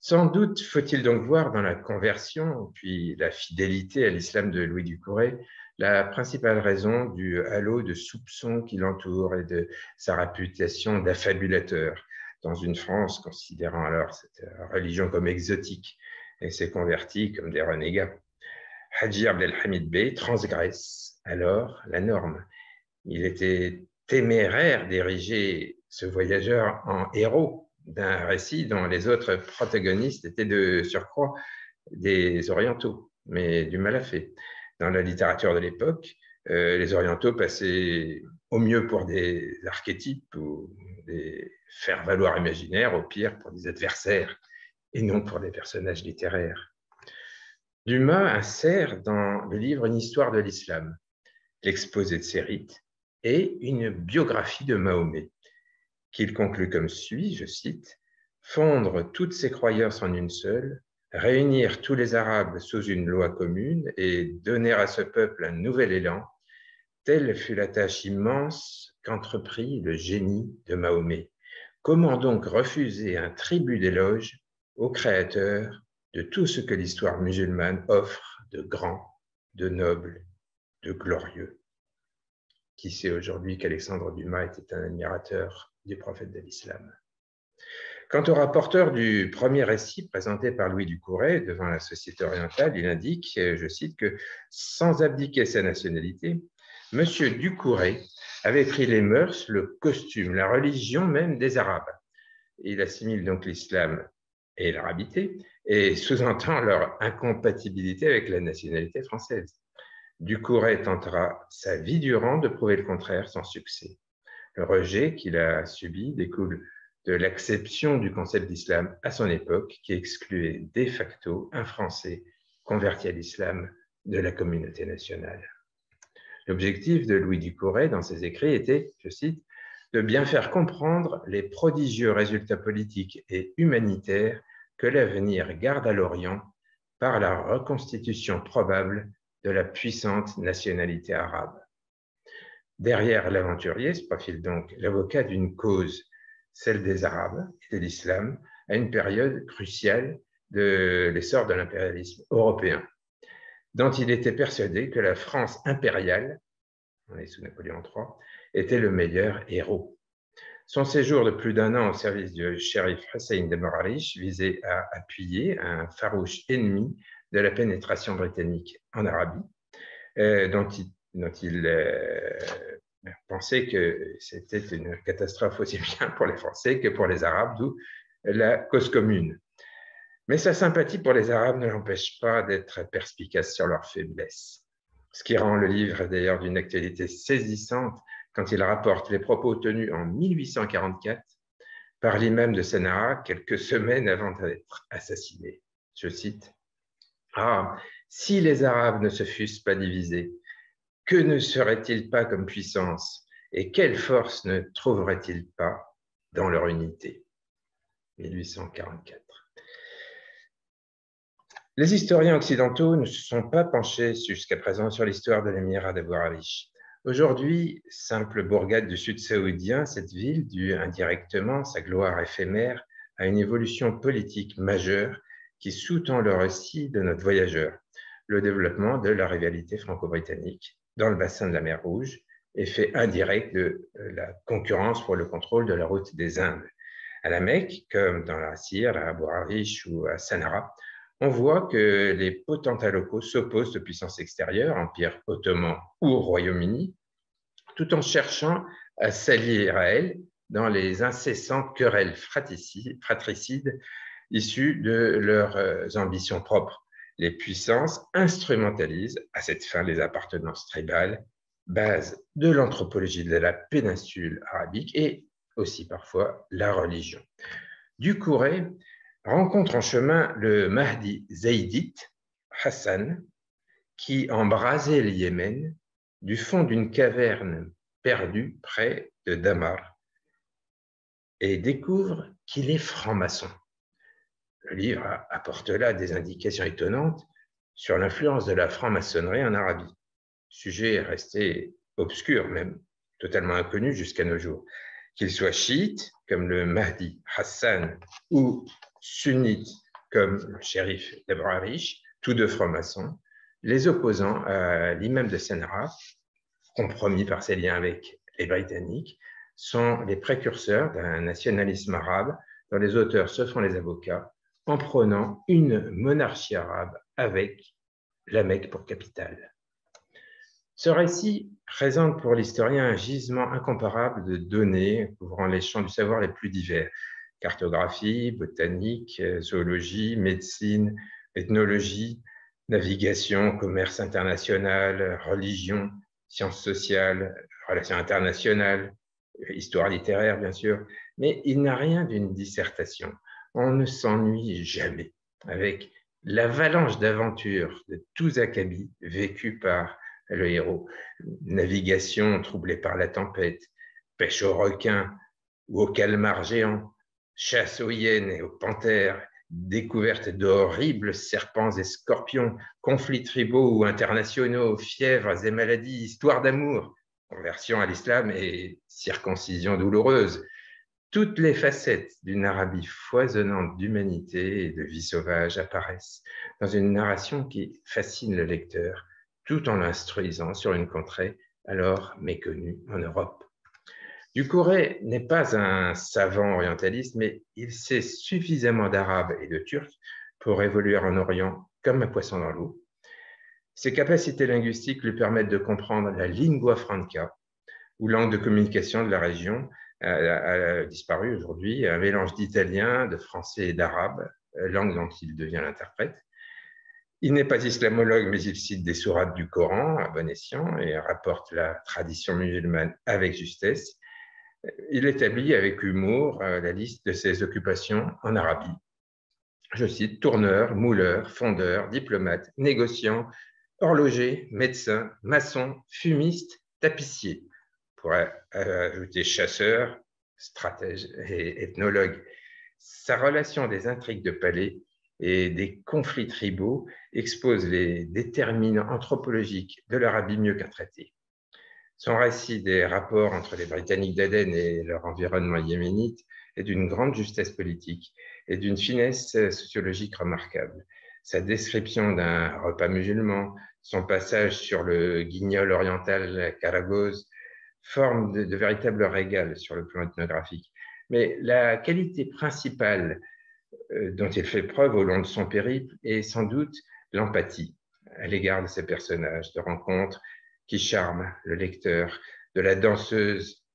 Sans doute faut-il donc voir dans la conversion, puis la fidélité à l'islam de Louis Ducouré, la principale raison du halo de soupçons qui l'entoure et de sa réputation d'affabulateur dans une France considérant alors cette religion comme exotique et ses convertis comme des renégats. Hadji Abdelhamid Bey transgresse alors la norme. Il était téméraire d'ériger ce voyageur en héros d'un récit dont les autres protagonistes étaient de surcroît des orientaux, mais du mal à fait. Dans la littérature de l'époque, les orientaux passaient au mieux pour des archétypes ou des faire-valoir imaginaires, au pire pour des adversaires, et non pour des personnages littéraires. Dumas insère dans le livre une histoire de l'islam, l'exposé de ses rites et une biographie de Mahomet, qu'il conclut comme suit, je cite, « Fondre toutes ces croyances en une seule, réunir tous les Arabes sous une loi commune et donner à ce peuple un nouvel élan, telle fut la tâche immense qu'entreprit le génie de Mahomet. Comment donc refuser un tribut d'éloge au Créateur de tout ce que l'histoire musulmane offre de grand, de noble, de glorieux ?» Qui sait aujourd'hui qu'Alexandre Dumas était un admirateur du prophète de l'islam. Quant au rapporteur du premier récit présenté par Louis Ducouré devant la société orientale, il indique, je cite, que sans abdiquer sa nationalité, M. Ducouré avait pris les mœurs, le costume, la religion même des Arabes. Il assimile donc l'islam et l'arabité et sous-entend leur incompatibilité avec la nationalité française. Ducouré tentera sa vie durant de prouver le contraire sans succès. Le rejet qu'il a subi découle de l'acception du concept d'islam à son époque, qui excluait de facto un Français converti à l'islam de la communauté nationale. L'objectif de Louis Ducouré dans ses écrits était, je cite, de bien faire comprendre les prodigieux résultats politiques et humanitaires que l'avenir garde à l'Orient par la reconstitution probable de la puissante nationalité arabe. Derrière l'aventurier se profile donc l'avocat d'une cause, celle des Arabes et de l'islam, à une période cruciale de l'essor de l'impérialisme européen, dont il était persuadé que la France impériale, on est sous Napoléon III, était le meilleur héros. Son séjour de plus d'1 an au service du shérif Hussein de Morarish visait à appuyer un farouche ennemi de la pénétration britannique en Arabie, dont il pensait que c'était une catastrophe aussi bien pour les Français que pour les Arabes, d'où la cause commune. Mais sa sympathie pour les Arabes ne l'empêche pas d'être perspicace sur leurs faiblesses, ce qui rend le livre d'ailleurs d'une actualité saisissante quand il rapporte les propos tenus en 1844 par l'imam de Sanaa quelques semaines avant d'être assassiné. Je cite, « Ah, si les Arabes ne se fussent pas divisés, que ne seraient-ils pas comme puissance et quelle force ne trouveraient-ils pas dans leur unité » 1844. Les historiens occidentaux ne se sont pas penchés jusqu'à présent sur l'histoire de l'émirat d'Abu Arish. Aujourd'hui, simple bourgade du sud saoudien, cette ville dut indirectement sa gloire éphémère à une évolution politique majeure qui sous-tend le récit de notre voyageur, le développement de la rivalité franco-britannique dans le bassin de la mer Rouge, effet indirect de la concurrence pour le contrôle de la route des Indes. À la Mecque, comme dans la Syrie, à Abu Arish ou à Sanara, on voit que les potentats locaux s'opposent aux puissances extérieures, Empire ottoman ou Royaume-Uni, tout en cherchant à s'allier à elles dans les incessantes querelles fratricides issues de leurs ambitions propres. Les puissances instrumentalisent à cette fin les appartenances tribales, base de l'anthropologie de la péninsule arabique et aussi parfois la religion. Ducouré rencontre en chemin le Mahdi zaydite, Hassan, qui embrasait le Yémen du fond d'une caverne perdue près de Damar et découvre qu'il est franc-maçon. Le livre apporte là des indications étonnantes sur l'influence de la franc-maçonnerie en Arabie. Sujet resté obscur, même totalement inconnu jusqu'à nos jours. Qu'il soit chiite, comme le Mahdi Hassan, ou sunnite, comme le shérif d'Abu Arish, tous deux francs-maçons, les opposants à l'imam de Sanara, compromis par ses liens avec les Britanniques, sont les précurseurs d'un nationalisme arabe dont les auteurs se font les avocats en prônant une monarchie arabe avec la Mecque pour capitale. Ce récit présente pour l'historien un gisement incomparable de données couvrant les champs du savoir les plus divers: cartographie, botanique, zoologie, médecine, ethnologie, navigation, commerce international, religion, sciences sociales, relations internationales, histoire littéraire, bien sûr, mais il n'a rien d'une dissertation. On ne s'ennuie jamais avec l'avalanche d'aventures de tous acabits vécus par le héros. Navigation troublée par la tempête, pêche aux requins ou aux calmars géants, chasse aux hyènes et aux panthères, découverte d'horribles serpents et scorpions, conflits tribaux ou internationaux, fièvres et maladies, histoires d'amour, conversion à l'islam et circoncision douloureuse. Toutes les facettes d'une Arabie foisonnante d'humanité et de vie sauvage apparaissent dans une narration qui fascine le lecteur, tout en l'instruisant sur une contrée alors méconnue en Europe. Ducouré n'est pas un savant orientaliste, mais il sait suffisamment d'arabe et de turc pour évoluer en Orient comme un poisson dans l'eau. Ses capacités linguistiques lui permettent de comprendre la lingua franca, ou langue de communication de la région, a disparu aujourd'hui, un mélange d'italien, de français et d'arabe, langue dont il devient l'interprète. Il n'est pas islamologue, mais il cite des sourates du Coran à bon escient et rapporte la tradition musulmane avec justesse. Il établit avec humour la liste de ses occupations en Arabie. Je cite: tourneur, mouleur, fondeur, diplomate, négociant, horloger, médecin, maçon, fumiste, tapissier. On pourrait ajouter chasseur, stratège et ethnologue. Sa relation des intrigues de palais et des conflits tribaux expose les déterminants anthropologiques de l'Arabie mieux qu'un traité. Son récit des rapports entre les Britanniques d'Aden et leur environnement yéménite est d'une grande justesse politique et d'une finesse sociologique remarquable. Sa description d'un repas musulman, son passage sur le guignol oriental Karagoz, forment de véritables régals sur le plan ethnographique. Mais la qualité principale dont il fait preuve au long de son périple est sans doute l'empathie à l'égard de ces personnages de rencontre qui charment le lecteur, de la danseuse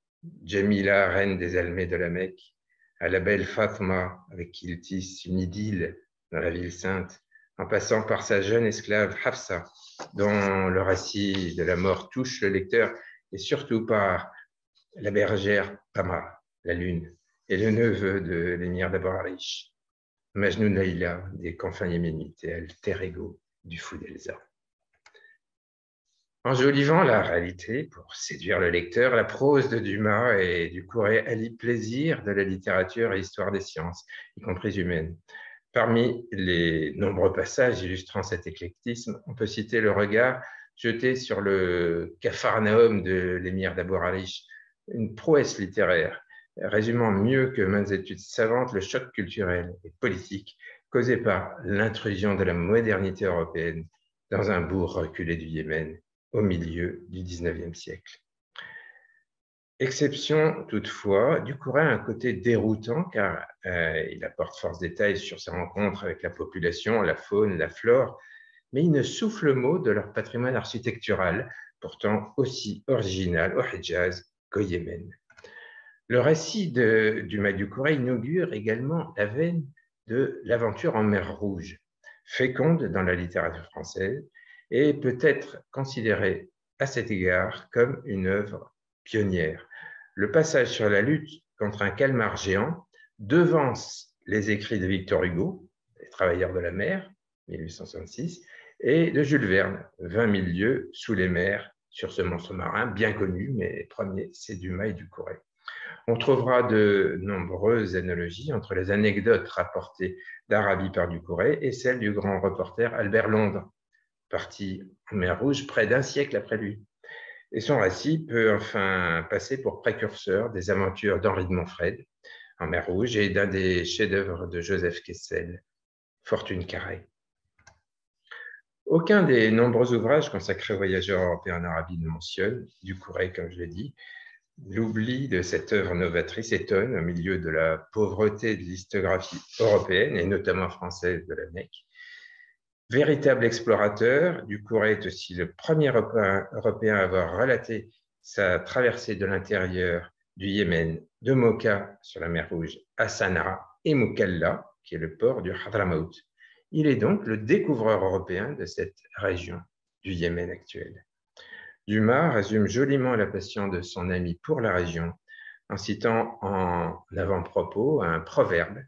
Jamila, reine des Almées de la Mecque, à la belle Fatma, avec qui il tisse une idylle dans la ville sainte, en passant par sa jeune esclave Hafsa, dont le récit de la mort touche le lecteur, et surtout par la bergère Pama, la lune, et le neveu de l'émir d'Abu Arish, Majnoun Laïla des confins yéménites et alter ego du fou d'Elsa. Enjolivant la réalité pour séduire le lecteur, la prose de Dumas et Ducouré allie plaisir de la littérature et histoire des sciences, y compris humaines. Parmi les nombreux passages illustrant cet éclectisme, on peut citer le regard jeté sur le Capharnaüm de l'émir d'Abou Arish, une prouesse littéraire résumant mieux que maintes études savantes le choc culturel et politique causé par l'intrusion de la modernité européenne dans un bourg reculé du Yémen au milieu du XIXe siècle. Exception toutefois, Ducouret a un côté déroutant car il apporte force détails sur ses rencontres avec la population, la faune, la flore, mais il ne souffle mot de leur patrimoine architectural, pourtant aussi original au Hidjaz qu'au Yémen. Le récit du Ducouret inaugure également la veine de l'aventure en mer Rouge, féconde dans la littérature française et peut être considérée à cet égard comme une œuvre pionnière. Le passage sur la lutte contre un calmar géant devance les écrits de Victor Hugo, Les Travailleurs de la mer, 1866, et de Jules Verne, 20 000 lieues sous les mers, sur ce monstre marin bien connu, mais premier, c'est Dumas et Ducouret. On trouvera de nombreuses analogies entre les anecdotes rapportées d'Arabie par Ducouret et celles du grand reporter Albert Londres, parti en mer Rouge près d'un siècle après lui. Et son récit peut enfin passer pour précurseur des aventures d'Henri de Montfred en mer Rouge et d'un des chefs-d'œuvre de Joseph Kessel, Fortune carrée. Aucun des nombreux ouvrages consacrés aux voyageurs européens en Arabie ne mentionne Ducouret, comme je l'ai dit. L'oubli de cette œuvre novatrice étonne au milieu de la pauvreté de l'histographie européenne et notamment française de la Mecque. Véritable explorateur, Ducouret est aussi le premier Européen à avoir relaté sa traversée de l'intérieur du Yémen, de Mocha sur la mer Rouge à Sanaa et Moukalla, qui est le port du Hadramaut. Il est donc le découvreur européen de cette région du Yémen actuel. Dumas résume joliment la passion de son ami pour la région en citant en avant-propos un proverbe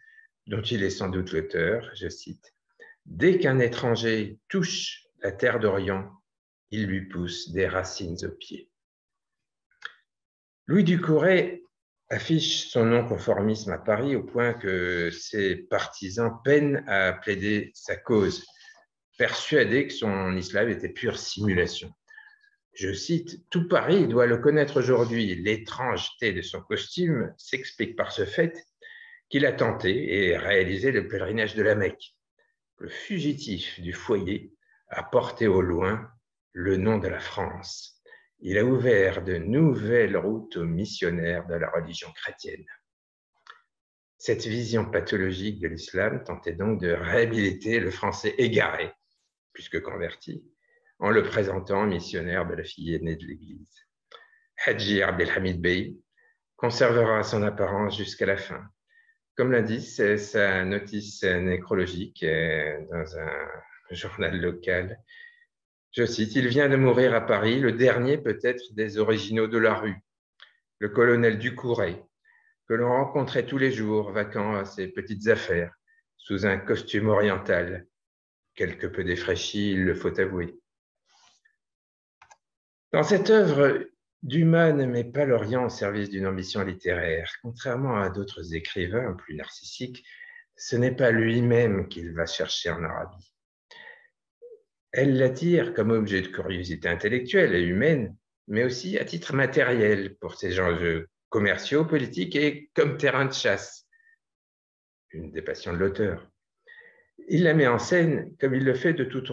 dont il est sans doute l'auteur, je cite, « Dès qu'un étranger touche la terre d'Orient, il lui pousse des racines aux pieds. » Louis Ducouret affiche son non-conformisme à Paris au point que ses partisans peinent à plaider sa cause, persuadés que son islam était pure simulation. Je cite, « Tout Paris doit le connaître aujourd'hui. L'étrangeté de son costume s'explique par ce fait qu'il a tenté et réalisé le pèlerinage de la Mecque. Le fugitif du foyer a porté au loin le nom de la France. Il a ouvert de nouvelles routes aux missionnaires de la religion chrétienne. » Cette vision pathologique de l'islam tentait donc de réhabiliter le français égaré, puisque converti, en le présentant missionnaire de la fille aînée de l'Église. Hadji Abdelhamid Bey conservera son apparence jusqu'à la fin. Comme l'indique sa notice nécrologique dans un journal local, je cite, « Il vient de mourir à Paris, le dernier peut-être des originaux de la rue, le colonel Ducouret, que l'on rencontrait tous les jours, vaquant à ses petites affaires, sous un costume oriental, quelque peu défraîchi, il le faut avouer. » Dans cette œuvre, Dumas ne met pas l'Orient au service d'une ambition littéraire. Contrairement à d'autres écrivains plus narcissiques, ce n'est pas lui-même qu'il va chercher en Arabie. Elle l'attire comme objet de curiosité intellectuelle et humaine, mais aussi à titre matériel pour ses enjeux commerciaux, politiques et comme terrain de chasse, une des passions de l'auteur. Il la met en scène comme il le fait de tout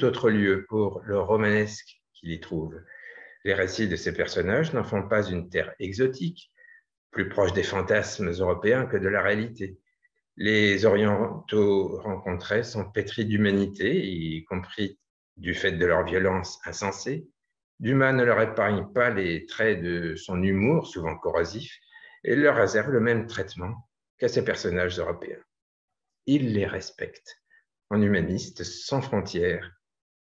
autre lieu pour le romanesque qu'il y trouve. Les récits de ces personnages n'en font pas une terre exotique, plus proche des fantasmes européens que de la réalité. Les Orientaux rencontrés sont pétris d'humanité, y compris du fait de leur violence insensée. Dumas ne leur épargne pas les traits de son humour, souvent corrosif, et leur réserve le même traitement qu'à ces personnages européens. Il les respecte, en humaniste sans frontières,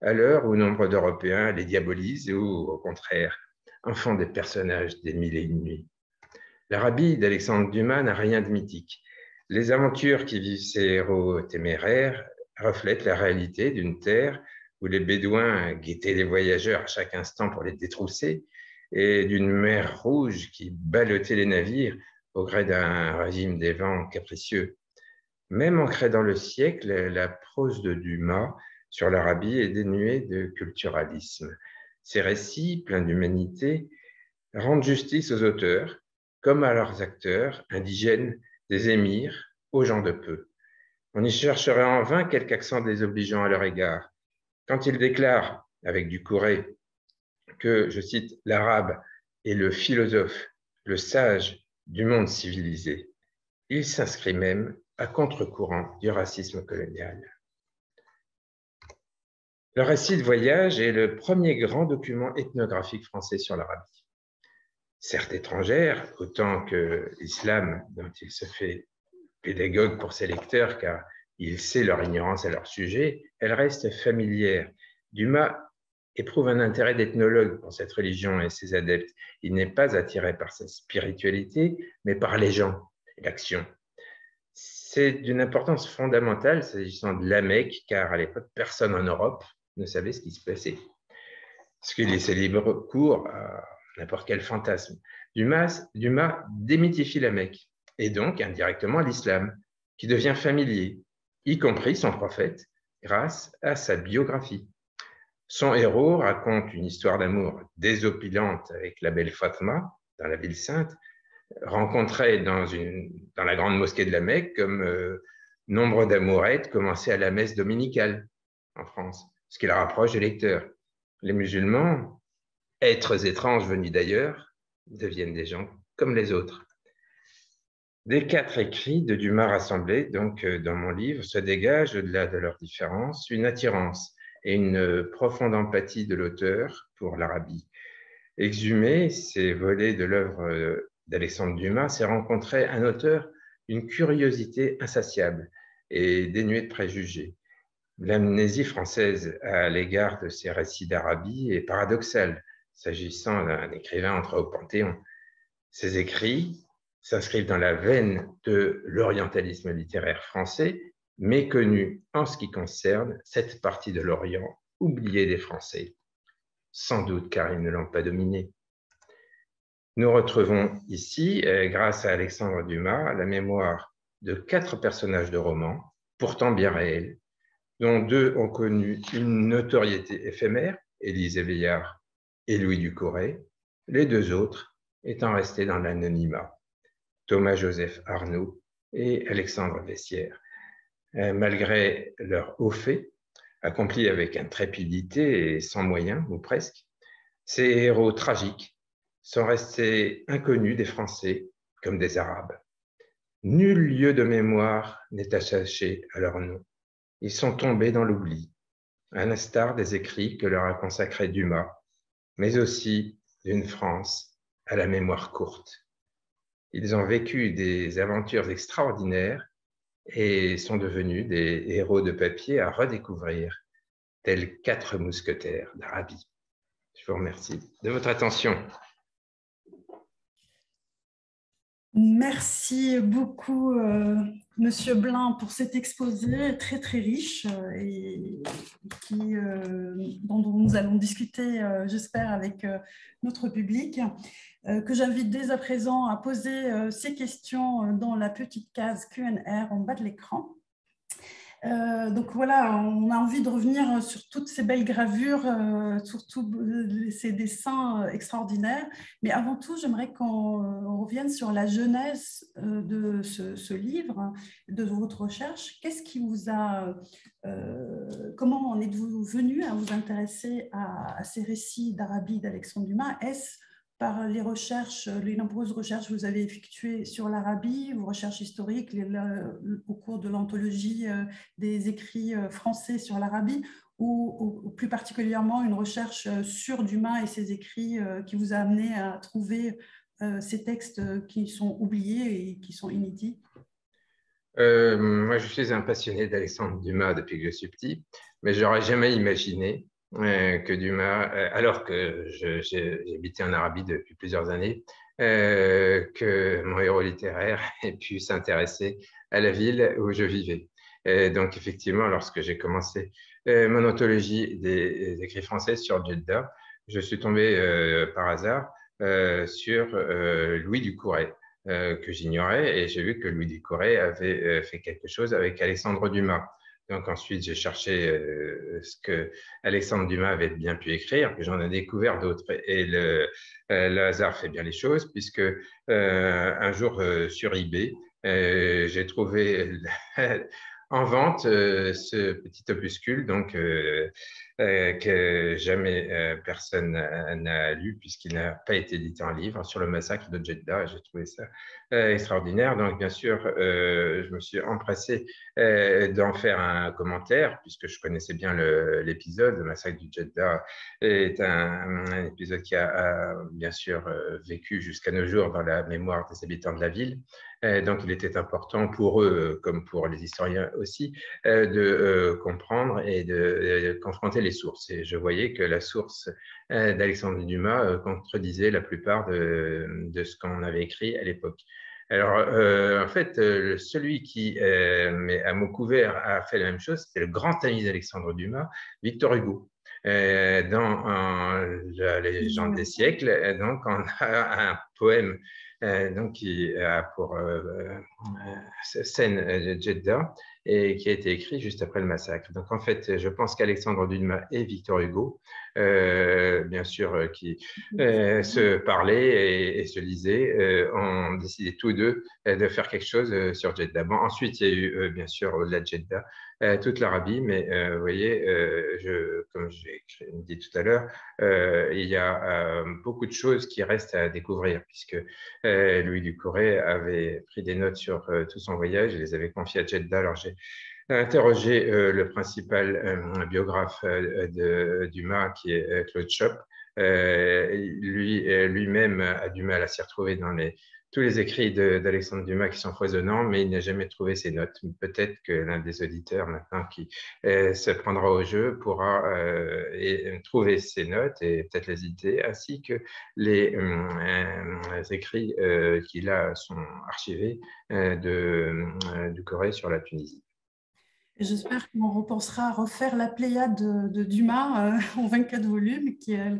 à l'heure où nombre d'Européens les diabolisent ou, au contraire, en font des personnages des mille et une nuits. L'Arabie d'Alexandre Dumas n'a rien de mythique. Les aventures qui vivent ces héros téméraires reflètent la réalité d'une terre où les Bédouins guettaient les voyageurs à chaque instant pour les détrousser et d'une mer Rouge qui ballottait les navires au gré d'un régime des vents capricieux. Même ancrée dans le siècle, la prose de Dumas sur l'Arabie est dénuée de culturalisme. Ces récits, pleins d'humanité, rendent justice aux auteurs, comme à leurs acteurs, indigènes, des émirs, aux gens de peu. On y chercherait en vain quelque accent désobligeant à leur égard. Quand ils déclarent, avec Ducouré, que, je cite, l'arabe est le philosophe, le sage du monde civilisé, il s'inscrit même à contre-courant du racisme colonial. Le récit de voyage est le premier grand document ethnographique français sur l'Arabie. Certes étrangère, autant que l'islam dont il se fait pédagogue pour ses lecteurs car il sait leur ignorance à leur sujet, elle reste familière. Dumas éprouve un intérêt d'ethnologue pour cette religion et ses adeptes. Il n'est pas attiré par sa spiritualité, mais par les gens et l'action. C'est d'une importance fondamentale s'agissant de la Mecque, car à l'époque, personne en Europe ne savait ce qui se passait. Ce qui laissait libre cours à n'importe quel fantasme. Dumas démythifie la Mecque, et donc indirectement l'islam, qui devient familier, y compris son prophète, grâce à sa biographie. Son héros raconte une histoire d'amour désopilante avec la belle Fatma, dans la ville sainte, rencontrée dans la grande mosquée de la Mecque, comme nombre d'amourettes commençaient à la messe dominicale en France, ce qui la rapproche des lecteurs. Les musulmans, êtres étranges venus d'ailleurs, deviennent des gens comme les autres. Des 4 écrits de Dumas rassemblés, donc dans mon livre, se dégage, au-delà de leurs différences, une attirance et une profonde empathie de l'auteur pour l'Arabie. Exhumer ces volets de l'œuvre d'Alexandre Dumas, c'est rencontrer un auteur d'une curiosité insatiable et dénuée de préjugés. L'amnésie française à l'égard de ces récits d'Arabie est paradoxale, s'agissant d'un écrivain entré au Panthéon. Ses écrits s'inscrivent dans la veine de l'orientalisme littéraire français, méconnu en ce qui concerne cette partie de l'Orient oubliée des Français, sans doute car ils ne l'ont pas dominé. Nous retrouvons ici, grâce à Alexandre Dumas, la mémoire de 4 personnages de romans, pourtant bien réels, dont 2 ont connu une notoriété éphémère, Élise Éveillard et Louis Ducouré, les 2 autres étant restés dans l'anonymat, Thomas-Joseph Arnaud et Alexandre Vessières. Malgré leurs hauts faits, accomplis avec intrépidité et sans moyens, ou presque, ces héros tragiques sont restés inconnus des Français comme des Arabes. Nul lieu de mémoire n'est attaché à leur nom. Ils sont tombés dans l'oubli, à l'instar des écrits que leur a consacrés Dumas, mais aussi d'une France à la mémoire courte. Ils ont vécu des aventures extraordinaires et sont devenus des héros de papier à redécouvrir, tels 4 mousquetaires d'Arabie. Je vous remercie de votre attention. Merci beaucoup, Monsieur Blin, pour cet exposé très, très riche et dont nous allons discuter, j'espère, avec notre public, que j'invite dès à présent à poser ces questions dans la petite case Q&A en bas de l'écran. Donc voilà, on a envie de revenir sur toutes ces belles gravures, sur tous ces dessins extraordinaires. Mais avant tout, j'aimerais qu'on revienne sur la genèse de ce livre, de votre recherche. Qu'est-ce qui vous a... comment en êtes-vous venu à vous intéresser à ces récits d'Arabie d'Alexandre Dumas? Est-ce par les recherches, les nombreuses recherches que vous avez effectuées sur l'Arabie, vos recherches historiques au cours de l'anthologie des écrits français sur l'Arabie, ou plus particulièrement une recherche sur Dumas et ses écrits qui vous a amené à trouver ces textes qui sont oubliés et qui sont inédits? Moi, je suis un passionné d'Alexandre Dumas depuis que je suis petit, mais je n'aurais jamais imaginé que Dumas, alors que j'habitais en Arabie depuis plusieurs années, que mon héros littéraire ait pu s'intéresser à la ville où je vivais. Et donc, effectivement, lorsque j'ai commencé mon anthologie des écrits français sur Jeddah, je suis tombé par hasard sur Louis Ducouré, que j'ignorais, et j'ai vu que Louis Ducoré avait fait quelque chose avec Alexandre Dumas. Donc ensuite, j'ai cherché ce que Alexandre Dumas avait bien pu écrire, puis j'en ai découvert d'autres. Et le hasard fait bien les choses, puisque un jour sur eBay, j'ai trouvé en vente ce petit opuscule, donc que jamais personne n'a lu, puisqu'il n'a pas été édité en livre, sur le massacre de Jeddah. J'ai trouvé ça extraordinaire. Donc bien sûr, je me suis empressé d'en faire un commentaire, puisque je connaissais bien l'épisode. Le massacre du Jeddah est un épisode qui a bien sûr vécu jusqu'à nos jours dans la mémoire des habitants de la ville. Donc, il était important pour eux, comme pour les historiens aussi, de comprendre et de confronter les sources. Et je voyais que la source d'Alexandre Dumas contredisait la plupart de ce qu'on avait écrit à l'époque. Alors, en fait, celui qui, à mot couvert, a fait la même chose, c'était le grand ami d'Alexandre Dumas, Victor Hugo. Dans la légende des siècles, donc on a un poème donc qui a pour scène Jeddah et qui a été écrit juste après le massacre. Donc en fait, je pense qu'Alexandre Dumas et Victor Hugo, bien sûr, qui se parlaient et se lisaient, ont décidé tous deux de faire quelque chose sur Jeddah. Bon, ensuite, il y a eu bien sûr au-delà de Jeddah toute l'Arabie, mais vous voyez, comme j'ai dit tout à l'heure, il y a beaucoup de choses qui restent à découvrir, puisque Louis Ducoré avait pris des notes sur tout son voyage et les avait confiées à Jeddah. Alors j'ai interrogé le principal biographe de Dumas, qui est Claude Chopp. Lui-même a du mal à s'y retrouver dans tous les écrits d'Alexandre Dumas qui sont foisonnants, mais il n'a jamais trouvé ses notes. Peut-être que l'un des auditeurs maintenant qui se prendra au jeu pourra trouver ses notes et peut-être les éditer, ainsi que les écrits qu'il a sont archivés du Corée sur la Tunisie. J'espère qu'on repensera à refaire la Pléiade de Dumas en 24 volumes,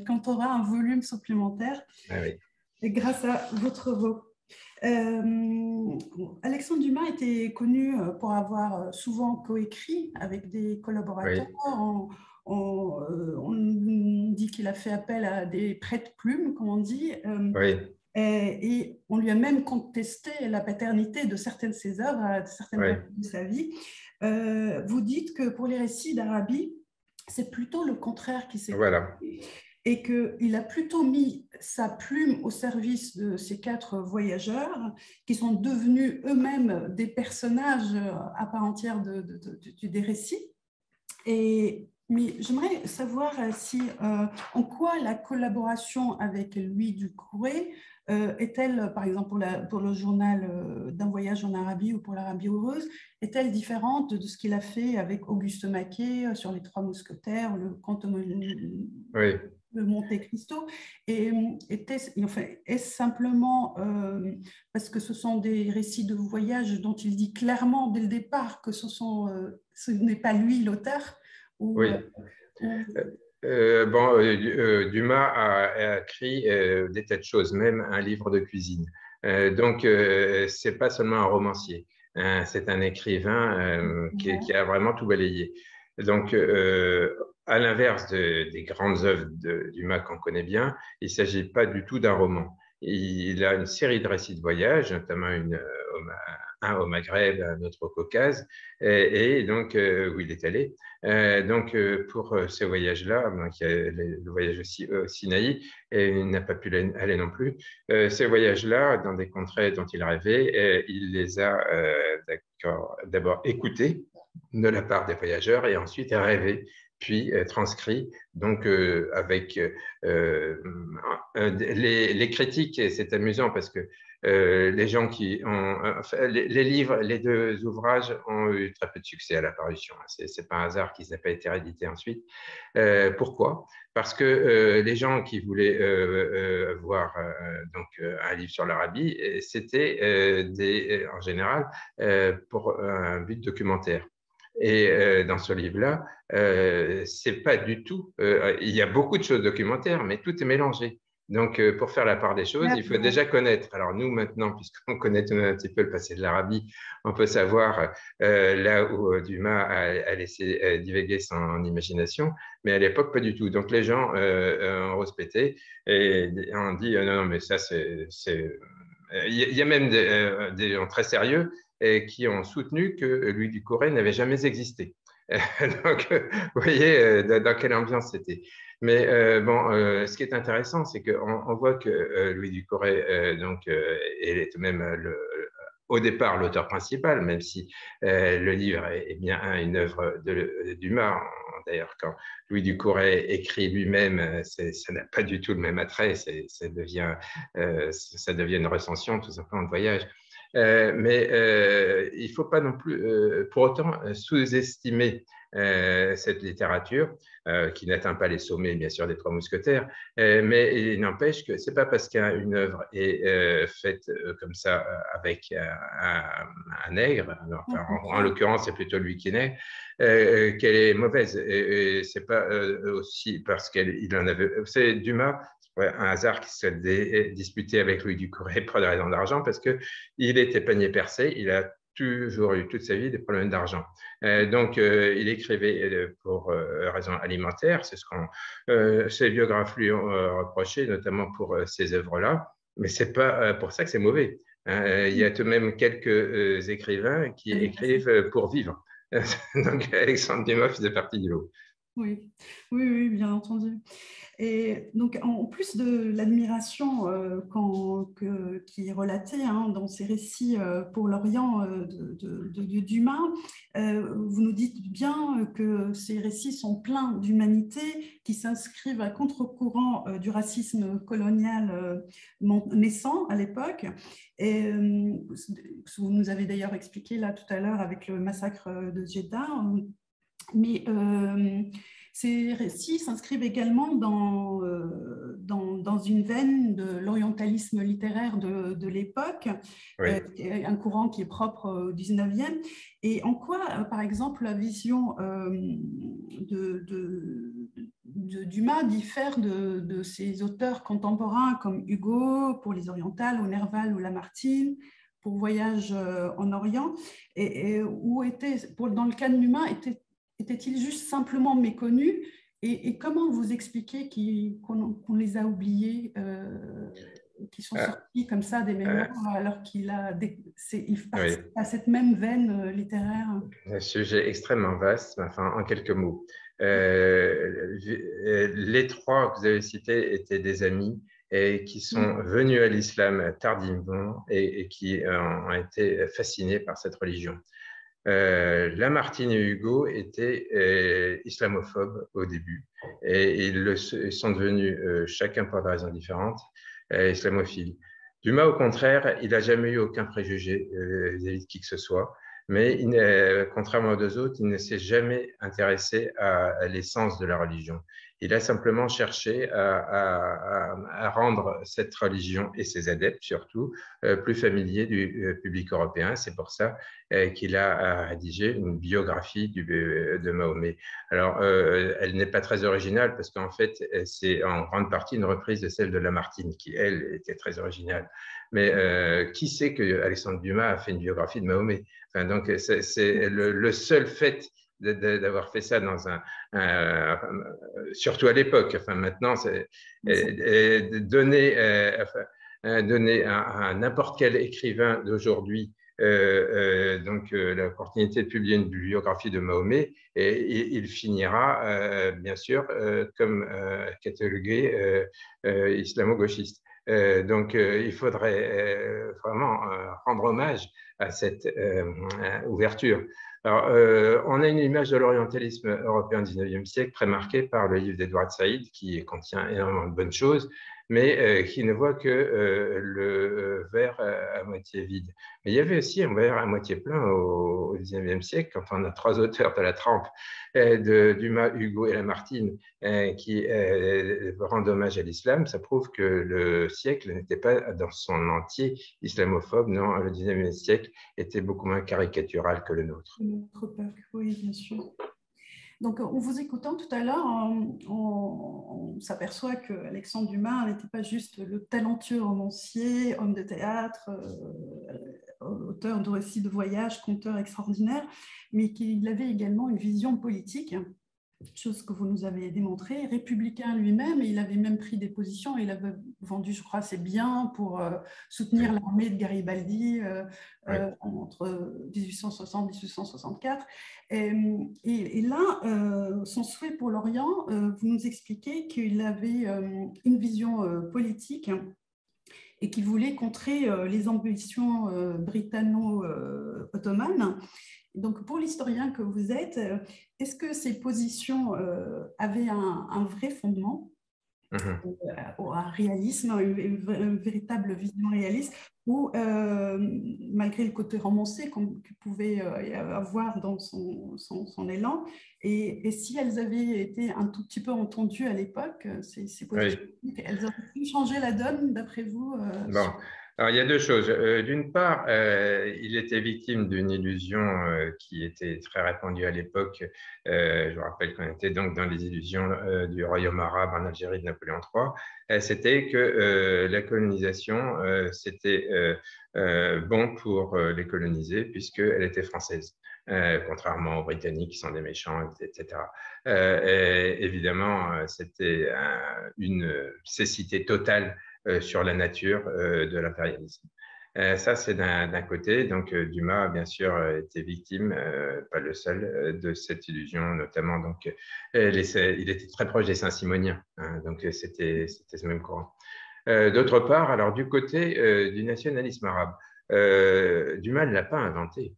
quand on aura un volume supplémentaire, Ah oui. et grâce à votre voix. Alexandre Dumas était connu pour avoir souvent coécrit avec des collaborateurs. Oui. On dit qu'il a fait appel à des prête-plumes, comme on dit. Oui. Et on lui a même contesté la paternité de certaines de ses œuvres à certaines Oui. périodes de sa vie. Vous dites que pour les récits d'Arabie, c'est plutôt le contraire qui s'est Voilà. produit, et qu'il a plutôt mis sa plume au service de ces 4 voyageurs qui sont devenus eux-mêmes des personnages à part entière des récits. Mais j'aimerais savoir en quoi la collaboration avec Louis Ducoré est-elle, par exemple pour le journal d'un voyage en Arabie ou pour l'Arabie heureuse, est-elle différente de ce qu'il a fait avec Auguste Maquet sur les 3 mousquetaires, le comte Oui. de Monte Cristo? Et enfin, est-ce simplement parce que ce sont des récits de voyage dont il dit clairement dès le départ que ce n'est pas lui l'auteur? Oui. Dumas a écrit des tas de choses, même un livre de cuisine. Donc, c'est pas seulement un romancier, hein, c'est un écrivain qui a vraiment tout balayé. Donc, à l'inverse des grandes œuvres de Dumas qu'on connaît bien, il ne s'agit pas du tout d'un roman. Il a une série de récits de voyage, notamment un au Maghreb, un autre au Caucase, et donc où il est allé. Donc, pour ces voyages-là, donc, il y a le voyage au Sinaï, et il n'a pas pu aller non plus. Ces voyages-là, dans des contrées dont il rêvait, il les a d'abord écoutés de la part des voyageurs et ensuite rêvés, puis transcrits. Donc, avec les critiques, et c'est amusant parce que les gens qui ont les livres, les 2 ouvrages ont eu très peu de succès à l'apparition. C'est pas un hasard qu'ils n'aient pas été réédités ensuite. Pourquoi? Parce que les gens qui voulaient voir donc un livre sur l'Arabie, c'était en général pour un but documentaire. Et dans ce livre-là, c'est pas du tout. Il y a beaucoup de choses documentaires, mais tout est mélangé. Donc, pour faire la part des choses, il faut déjà connaître. Alors, nous, maintenant, puisqu'on connaît un petit peu le passé de l'Arabie, on peut savoir là où Dumas a laissé divaguer son imagination, mais à l'époque, pas du tout. Donc, les gens ont respecté et ont dit non, non, mais ça, c'est. Il y a même des gens très sérieux qui ont soutenu que Louis Ducouré n'avait jamais existé. Donc, vous voyez dans quelle ambiance c'était. Mais bon, ce qui est intéressant, c'est qu'on voit que Louis Ducouré, il est même au départ l'auteur principal, même si le livre est bien une œuvre de Dumas. D'ailleurs, quand Louis Ducouré écrit lui-même, ça n'a pas du tout le même attrait, ça devient une recension tout simplement de voyage. Mais il ne faut pas non plus pour autant sous-estimer cette littérature qui n'atteint pas les sommets, bien sûr, des Trois Mousquetaires, mais il n'empêche que ce n'est pas parce qu'une œuvre est faite comme ça avec un nègre, enfin, en l'occurrence, c'est plutôt lui qui est qu'elle est mauvaise. Et ce n'est pas aussi parce qu'il en avait. C'est Dumas. Ouais, un hasard qui se disputé avec Louis Ducouré pour des raisons d'argent parce qu'il était panier percé, il a toujours eu toute sa vie des problèmes d'argent. Donc, il écrivait pour raisons alimentaires, c'est ce que ses biographes lui ont reproché, notamment pour ces œuvres-là, mais ce n'est pas pour ça que c'est mauvais. Il y a tout de même quelques écrivains qui écrivent pour vivre. Donc, Alexandre Dumas faisait partie du lot. Oui, oui, oui, bien entendu. Et donc, en plus de l'admiration qui est relatée dans ces récits pour l'Orient de Dumas, vous nous dites bien que ces récits sont pleins d'humanité, qui s'inscrivent à contre-courant du racisme colonial naissant à l'époque. Et vous nous avez d'ailleurs expliqué là tout à l'heure avec le massacre de Jeddah. Mais ces récits s'inscrivent également dans une veine de l'orientalisme littéraire de l'époque, Oui. Un courant qui est propre au 19e. Et en quoi, par exemple, la vision de Dumas diffère de ses auteurs contemporains comme Hugo pour les orientales, ou Nerval ou Lamartine pour Voyage en Orient, où dans le cas de Dumas, était-il juste simplement méconnu et comment vous expliquez qu'on les a oubliés, qui sont sortis comme ça des mémoires alors qu'il participe à cette même veine littéraire? Un sujet extrêmement vaste, enfin, en quelques mots. Les trois que vous avez cités étaient des amis et qui sont venus à l'islam tardivement et qui ont été fascinés par cette religion. Lamartine et Hugo étaient islamophobes au début et ils sont devenus, chacun pour des raisons différentes, islamophiles. Dumas, au contraire, il n'a jamais eu aucun préjugé vis-à-vis de qui que ce soit, mais contrairement aux deux autres, il ne s'est jamais intéressé à l'essence de la religion. Il a simplement cherché à rendre cette religion et ses adeptes surtout plus familiers du public européen. C'est pour ça qu'il a rédigé une biographie de Mahomet. Alors, elle n'est pas très originale parce qu'en fait, c'est en grande partie une reprise de celle de Lamartine qui, elle, était très originale. Mais qui sait que Alexandre Dumas a fait une biographie de Mahomet? Enfin, donc, c'est le seul fait d'avoir fait ça surtout à l'époque. Enfin, maintenant, c'est donner à n'importe quel écrivain d'aujourd'hui l'opportunité de publier une biographie de Mahomet et il finira bien sûr comme catalogué islamo-gauchiste. Donc il faudrait vraiment rendre hommage à cette ouverture. Alors, on a une image de l'orientalisme européen du 19e siècle très marquée par le livre d'Edward Said qui contient énormément de bonnes choses, mais qui ne voit que le verre à moitié vide. Mais il y avait aussi un verre à moitié plein au 19e siècle, quand on a trois auteurs de la trempe, de Dumas, Hugo et Lamartine, qui rendent hommage à l'islam. Ça prouve que le siècle n'était pas dans son entier islamophobe. Non, le 19e siècle était beaucoup moins caricatural que le nôtre. Notre époque, oui, bien sûr. Donc, en vous écoutant tout à l'heure, on s'aperçoit qu'Alexandre Dumas n'était pas juste le talentueux romancier, homme de théâtre, auteur de récits de voyage, conteur extraordinaire, mais qu'il avait également une vision politique, chose que vous nous avez démontré, républicain lui-même, et il avait même pris des positions, il avait vendu, je crois, ses biens pour soutenir l'armée de Garibaldi entre 1860 et 1864. Et là, son souhait pour l'Orient, vous nous expliquez qu'il avait une vision politique et qu'il voulait contrer les ambitions britanno-ottomanes. Donc, pour l'historien que vous êtes, est-ce que ces positions avaient un vrai fondement, un réalisme, une véritable vision réaliste, ou malgré le côté romancé qu'on pouvait avoir dans son élan, et si elles avaient été un tout petit peu entendues à l'époque, ces positions, elles auraient pu changer la donne, d'après vous Bon. Alors, il y a deux choses. D'une part, il était victime d'une illusion qui était très répandue à l'époque. Je vous rappelle qu'on était donc dans les illusions du royaume arabe en Algérie de Napoléon III. C'était que la colonisation, c'était bon pour les coloniser puisqu'elle était française. Contrairement aux Britanniques qui sont des méchants, etc. Évidemment, c'était une cécité totale sur la nature de l'impérialisme. Ça, c'est d'un côté. Donc, Dumas, bien sûr, était victime, pas le seul, de cette illusion, notamment. Donc, il était très proche des Saint-Simoniens, hein, donc c'était ce même courant. D'autre part, alors du côté du nationalisme arabe, Dumas ne l'a pas inventé.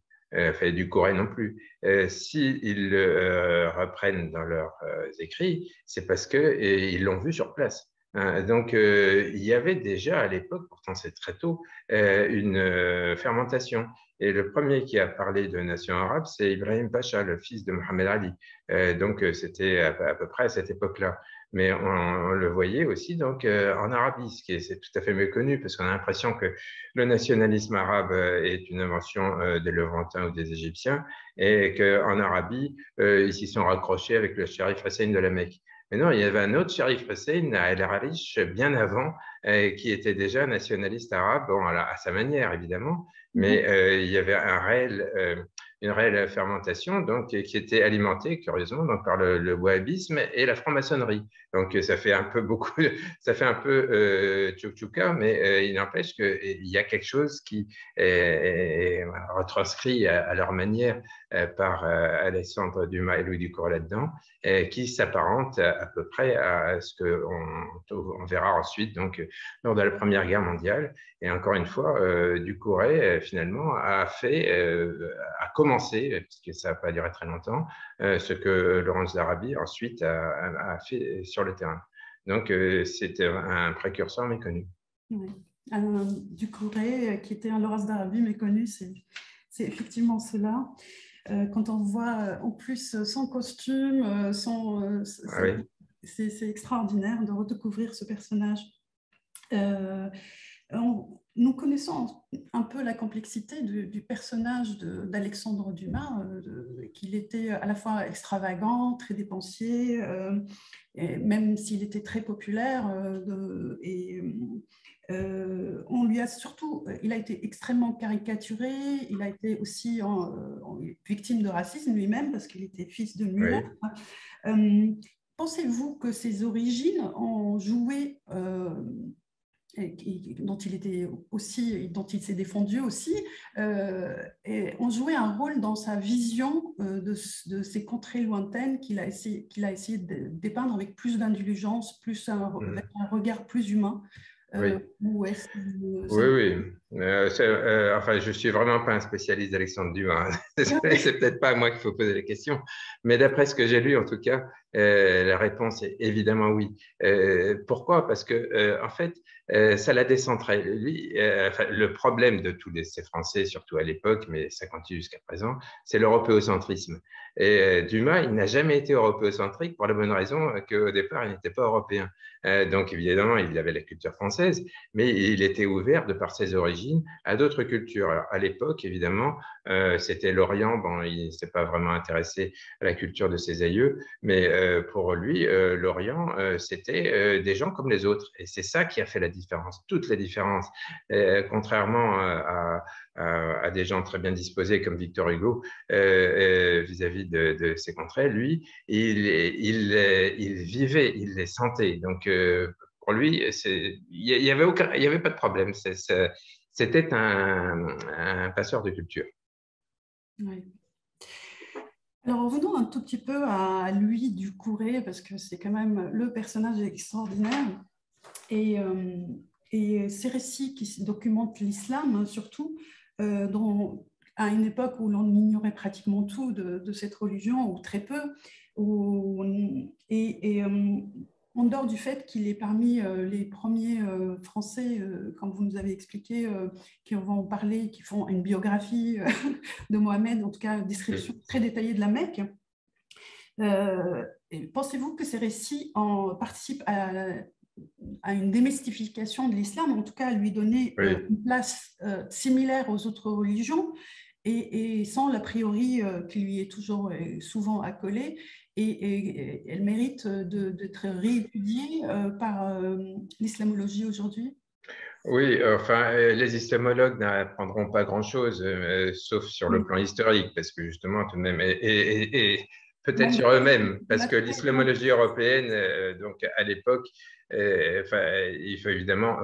Du Corée non plus. S'ils le reprennent dans leurs écrits, c'est parce qu'ils l'ont vu sur place. Donc, il y avait déjà à l'époque, pourtant c'est très tôt, une fermentation. Et le premier qui a parlé de nation arabe, c'est Ibrahim Pacha, le fils de Mohamed Ali. Donc, c'était à peu près à cette époque-là. Mais on le voyait aussi donc, en Arabie, c'est tout à fait méconnu, parce qu'on a l'impression que le nationalisme arabe est une invention des Levantins ou des Égyptiens, et qu'en Arabie, ils s'y sont raccrochés avec le shérif Hussein de la Mecque. Mais non, il y avait un autre shérif Hussein à El Arish bien avant, qui était déjà nationaliste arabe, bon, à sa manière évidemment, mais il y avait une réelle fermentation donc, qui était alimentée, curieusement, donc, par le wahhabisme et la franc-maçonnerie. Donc, ça fait un peu ça fait un peu tchouk-tchouka, mais il n'empêche qu'il y a quelque chose qui est retranscrit à leur manière par Alexandre Dumas et Louis Ducour là-dedans, qui s'apparente à peu près à ce qu'on verra ensuite donc, lors de la Première Guerre mondiale. Et encore une fois, Ducouré, finalement, a commencé, puisque ça n'a pas duré très longtemps, ce que Laurence d'Arabie ensuite a fait sur le terrain. Donc, c'était un précurseur méconnu. Oui. Ducouré, qui était un Laurence d'Arabie méconnu, c'est effectivement cela. Quand on voit en plus son costume, c'est extraordinaire de redécouvrir ce personnage. Nous connaissons un peu la complexité du personnage d'Alexandre Dumas, qu'il était à la fois extravagant, très dépensier, et même s'il était très populaire. On lui a surtout, il a été extrêmement caricaturé, il a été aussi victime de racisme lui-même parce qu'il était fils de mulat. Oui. Pensez-vous que ses origines ont joué, dont il s'est défendu aussi, et ont joué un rôle dans sa vision de ces contrées lointaines qu'il a essayé de dépeindre avec plus d'indulgence, avec un regard plus humain? Oui. Enfin, je ne suis vraiment pas un spécialiste d'Alexandre Dumas. C'est peut-être pas à moi qu'il faut poser la question. Mais d'après ce que j'ai lu, en tout cas, la réponse est évidemment oui. Pourquoi? Parce que, en fait, ça l'a décentré. Lui, le problème de tous ces Français, surtout à l'époque, mais ça continue jusqu'à présent, c'est l'européocentrisme. Et Dumas, il n'a jamais été européocentrique pour la bonne raison qu'au départ, il n'était pas européen. Donc, évidemment, il avait la culture française, mais il était ouvert, de par ses origines, origine à d'autres cultures. Alors, à l'époque, évidemment, c'était l'Orient. Bon, il ne s'est pas vraiment intéressé à la culture de ses aïeux, mais pour lui, l'Orient, c'était des gens comme les autres. Et c'est ça qui a fait la différence, toute la différence. Contrairement à des gens très bien disposés comme Victor Hugo vis-à-vis de ses contrées, lui, il vivait, il les sentait. Donc, pour lui, il n'y avait pas de problème. C'était un passeur de culture. Oui. Alors, revenons un tout petit peu à Louis Ducouré, parce que c'est quand même le personnage extraordinaire. Et ces récits qui documentent l'islam, hein, surtout, à une époque où l'on ignorait pratiquement tout de cette religion, ou très peu, en dehors du fait qu'il est parmi les premiers Français, comme vous nous avez expliqué, qui vont parler, qui font une biographie de Mohamed, en tout cas une description très détaillée de la Mecque. Pensez-vous que ces récits participent à une démystification de l'islam, en tout cas à lui donner une place similaire aux autres religions et sans l'a priori qui lui est toujours souvent accolé, et elle mérite d'être réétudiée par l'islamologie aujourd'hui? Oui, enfin, les islamologues n'apprendront pas grand-chose, sauf sur le plan historique, parce que justement, tout de même, et peut-être sur eux-mêmes, parce que l'islamologie européenne, donc à l'époque, enfin, il faut évidemment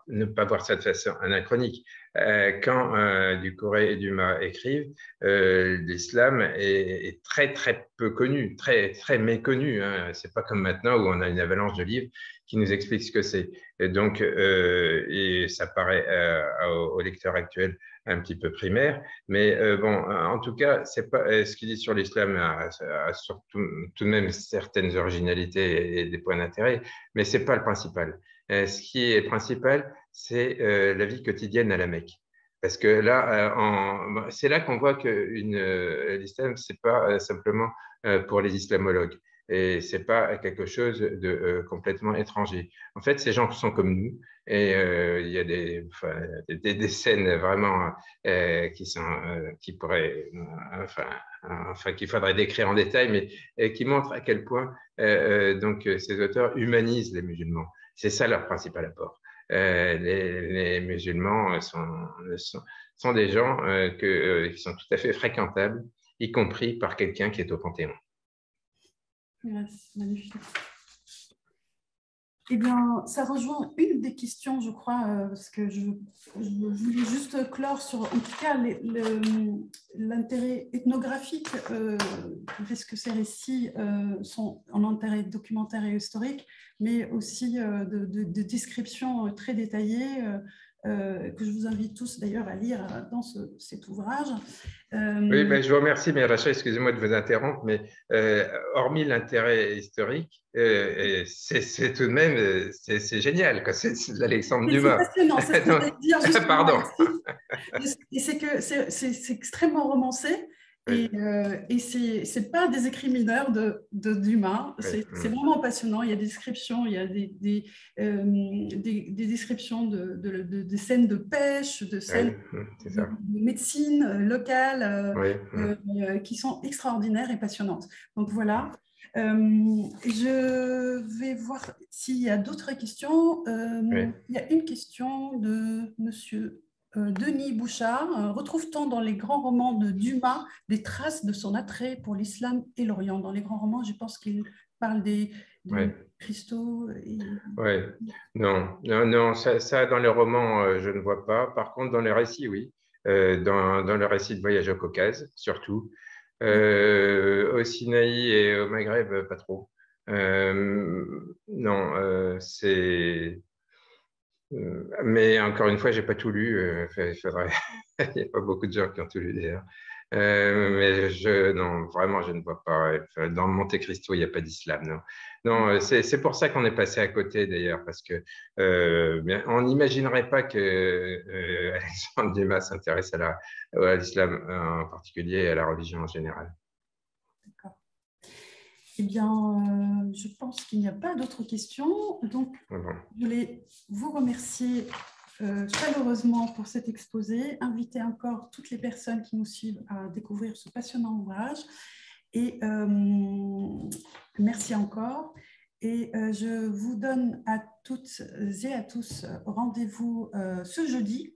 ne pas voir ça de façon anachronique. Quand Ducoré et Dumas écrivent, l'islam est très très peu connu, très très méconnu. Hein. C'est pas comme maintenant où on a une avalanche de livres qui nous expliquent ce que c'est. Et donc, et ça paraît au lecteur actuel un petit peu primaire, mais bon, en tout cas, c'est pas ce qu'il dit sur l'islam a surtout tout de même certaines originalités et des points d'intérêt, mais c'est pas le principal. Ce qui est principal, c'est la vie quotidienne à la Mecque. Parce que là, c'est là qu'on voit que l'islam, c'est pas simplement pour les islamologues. Et c'est pas quelque chose de complètement étranger. En fait, ces gens sont comme nous, et il y a des scènes vraiment qui pourraient, qu'il faudrait décrire en détail, mais qui montrent à quel point donc ces auteurs humanisent les musulmans. C'est ça leur principal apport. Les musulmans sont des gens qui sont tout à fait fréquentables, y compris par quelqu'un qui est au Panthéon. Yes, magnifique. Eh bien, ça rejoint une des questions, je crois, parce que je voulais juste clore sur, en tout cas, l'intérêt ethnographique, parce que ces récits sont en intérêt documentaire et historique, mais aussi de descriptions très détaillées, que je vous invite tous d'ailleurs à lire dans cet ouvrage. Oui, ben, je vous remercie, mais Rachel, excusez-moi de vous interrompre, mais hormis l'intérêt historique, c'est tout de même c'est génial, c'est l'Alexandre Dumas. C'est passionnant, c'est ce que je voulais dire justement. Pardon. Et c'est que c'est extrêmement romancé, et c'est pas des écrits mineurs de Dumas, c'est vraiment passionnant. Il y a des descriptions, il y a des descriptions de scènes de pêche, de scènes de médecine locale qui sont extraordinaires et passionnantes. Donc voilà. Je vais voir s'il y a d'autres questions. Il y a une question de monsieur Denis Bouchard. Retrouve-t-on dans les grands romans de Dumas des traces de son attrait pour l'islam et l'Orient? Dans les grands romans, je pense qu'il parle des cristaux. Oui, non, ça dans les romans, je ne vois pas. Par contre, dans les récits, oui. Dans le récit de Voyage au Caucase, surtout. Au Sinaï et au Maghreb, pas trop. Non, c'est. Mais encore une fois, j'ai pas tout lu. Il faudrait. Il n'y a pas beaucoup de gens qui ont tout lu d'ailleurs. Mais non, vraiment, je ne vois pas. Dans Monte Cristo, il n'y a pas d'islam, non. Non, c'est pour ça qu'on est passé à côté d'ailleurs, parce que on n'imaginerait pas que Alexandre Dumas s'intéresse à l'islam en particulier et à la religion en général. D'accord. Eh bien, je pense qu'il n'y a pas d'autres questions. Donc, je voulais vous remercier chaleureusement pour cet exposé, inviter encore toutes les personnes qui nous suivent à découvrir ce passionnant ouvrage. Et merci encore. Et je vous donne à toutes et à tous rendez-vous ce jeudi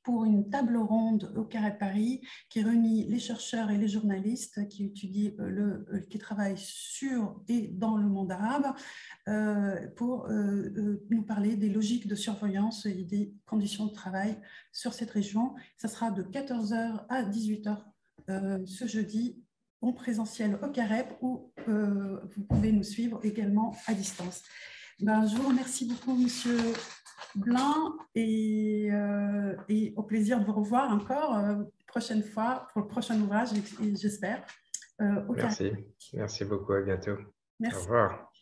pour une table ronde au Carré Paris qui réunit les chercheurs et les journalistes qui étudient qui travaillent sur et dans le monde arabe pour nous parler des logiques de surveillance et des conditions de travail sur cette région. Ça sera de 14h à 18h ce jeudi en présentiel au Carrep ou vous pouvez nous suivre également à distance. Je vous remercie beaucoup, Monsieur Blin, et au plaisir de vous revoir encore prochaine fois pour le prochain ouvrage, j'espère. Merci. Merci beaucoup. À bientôt. Merci. Au revoir.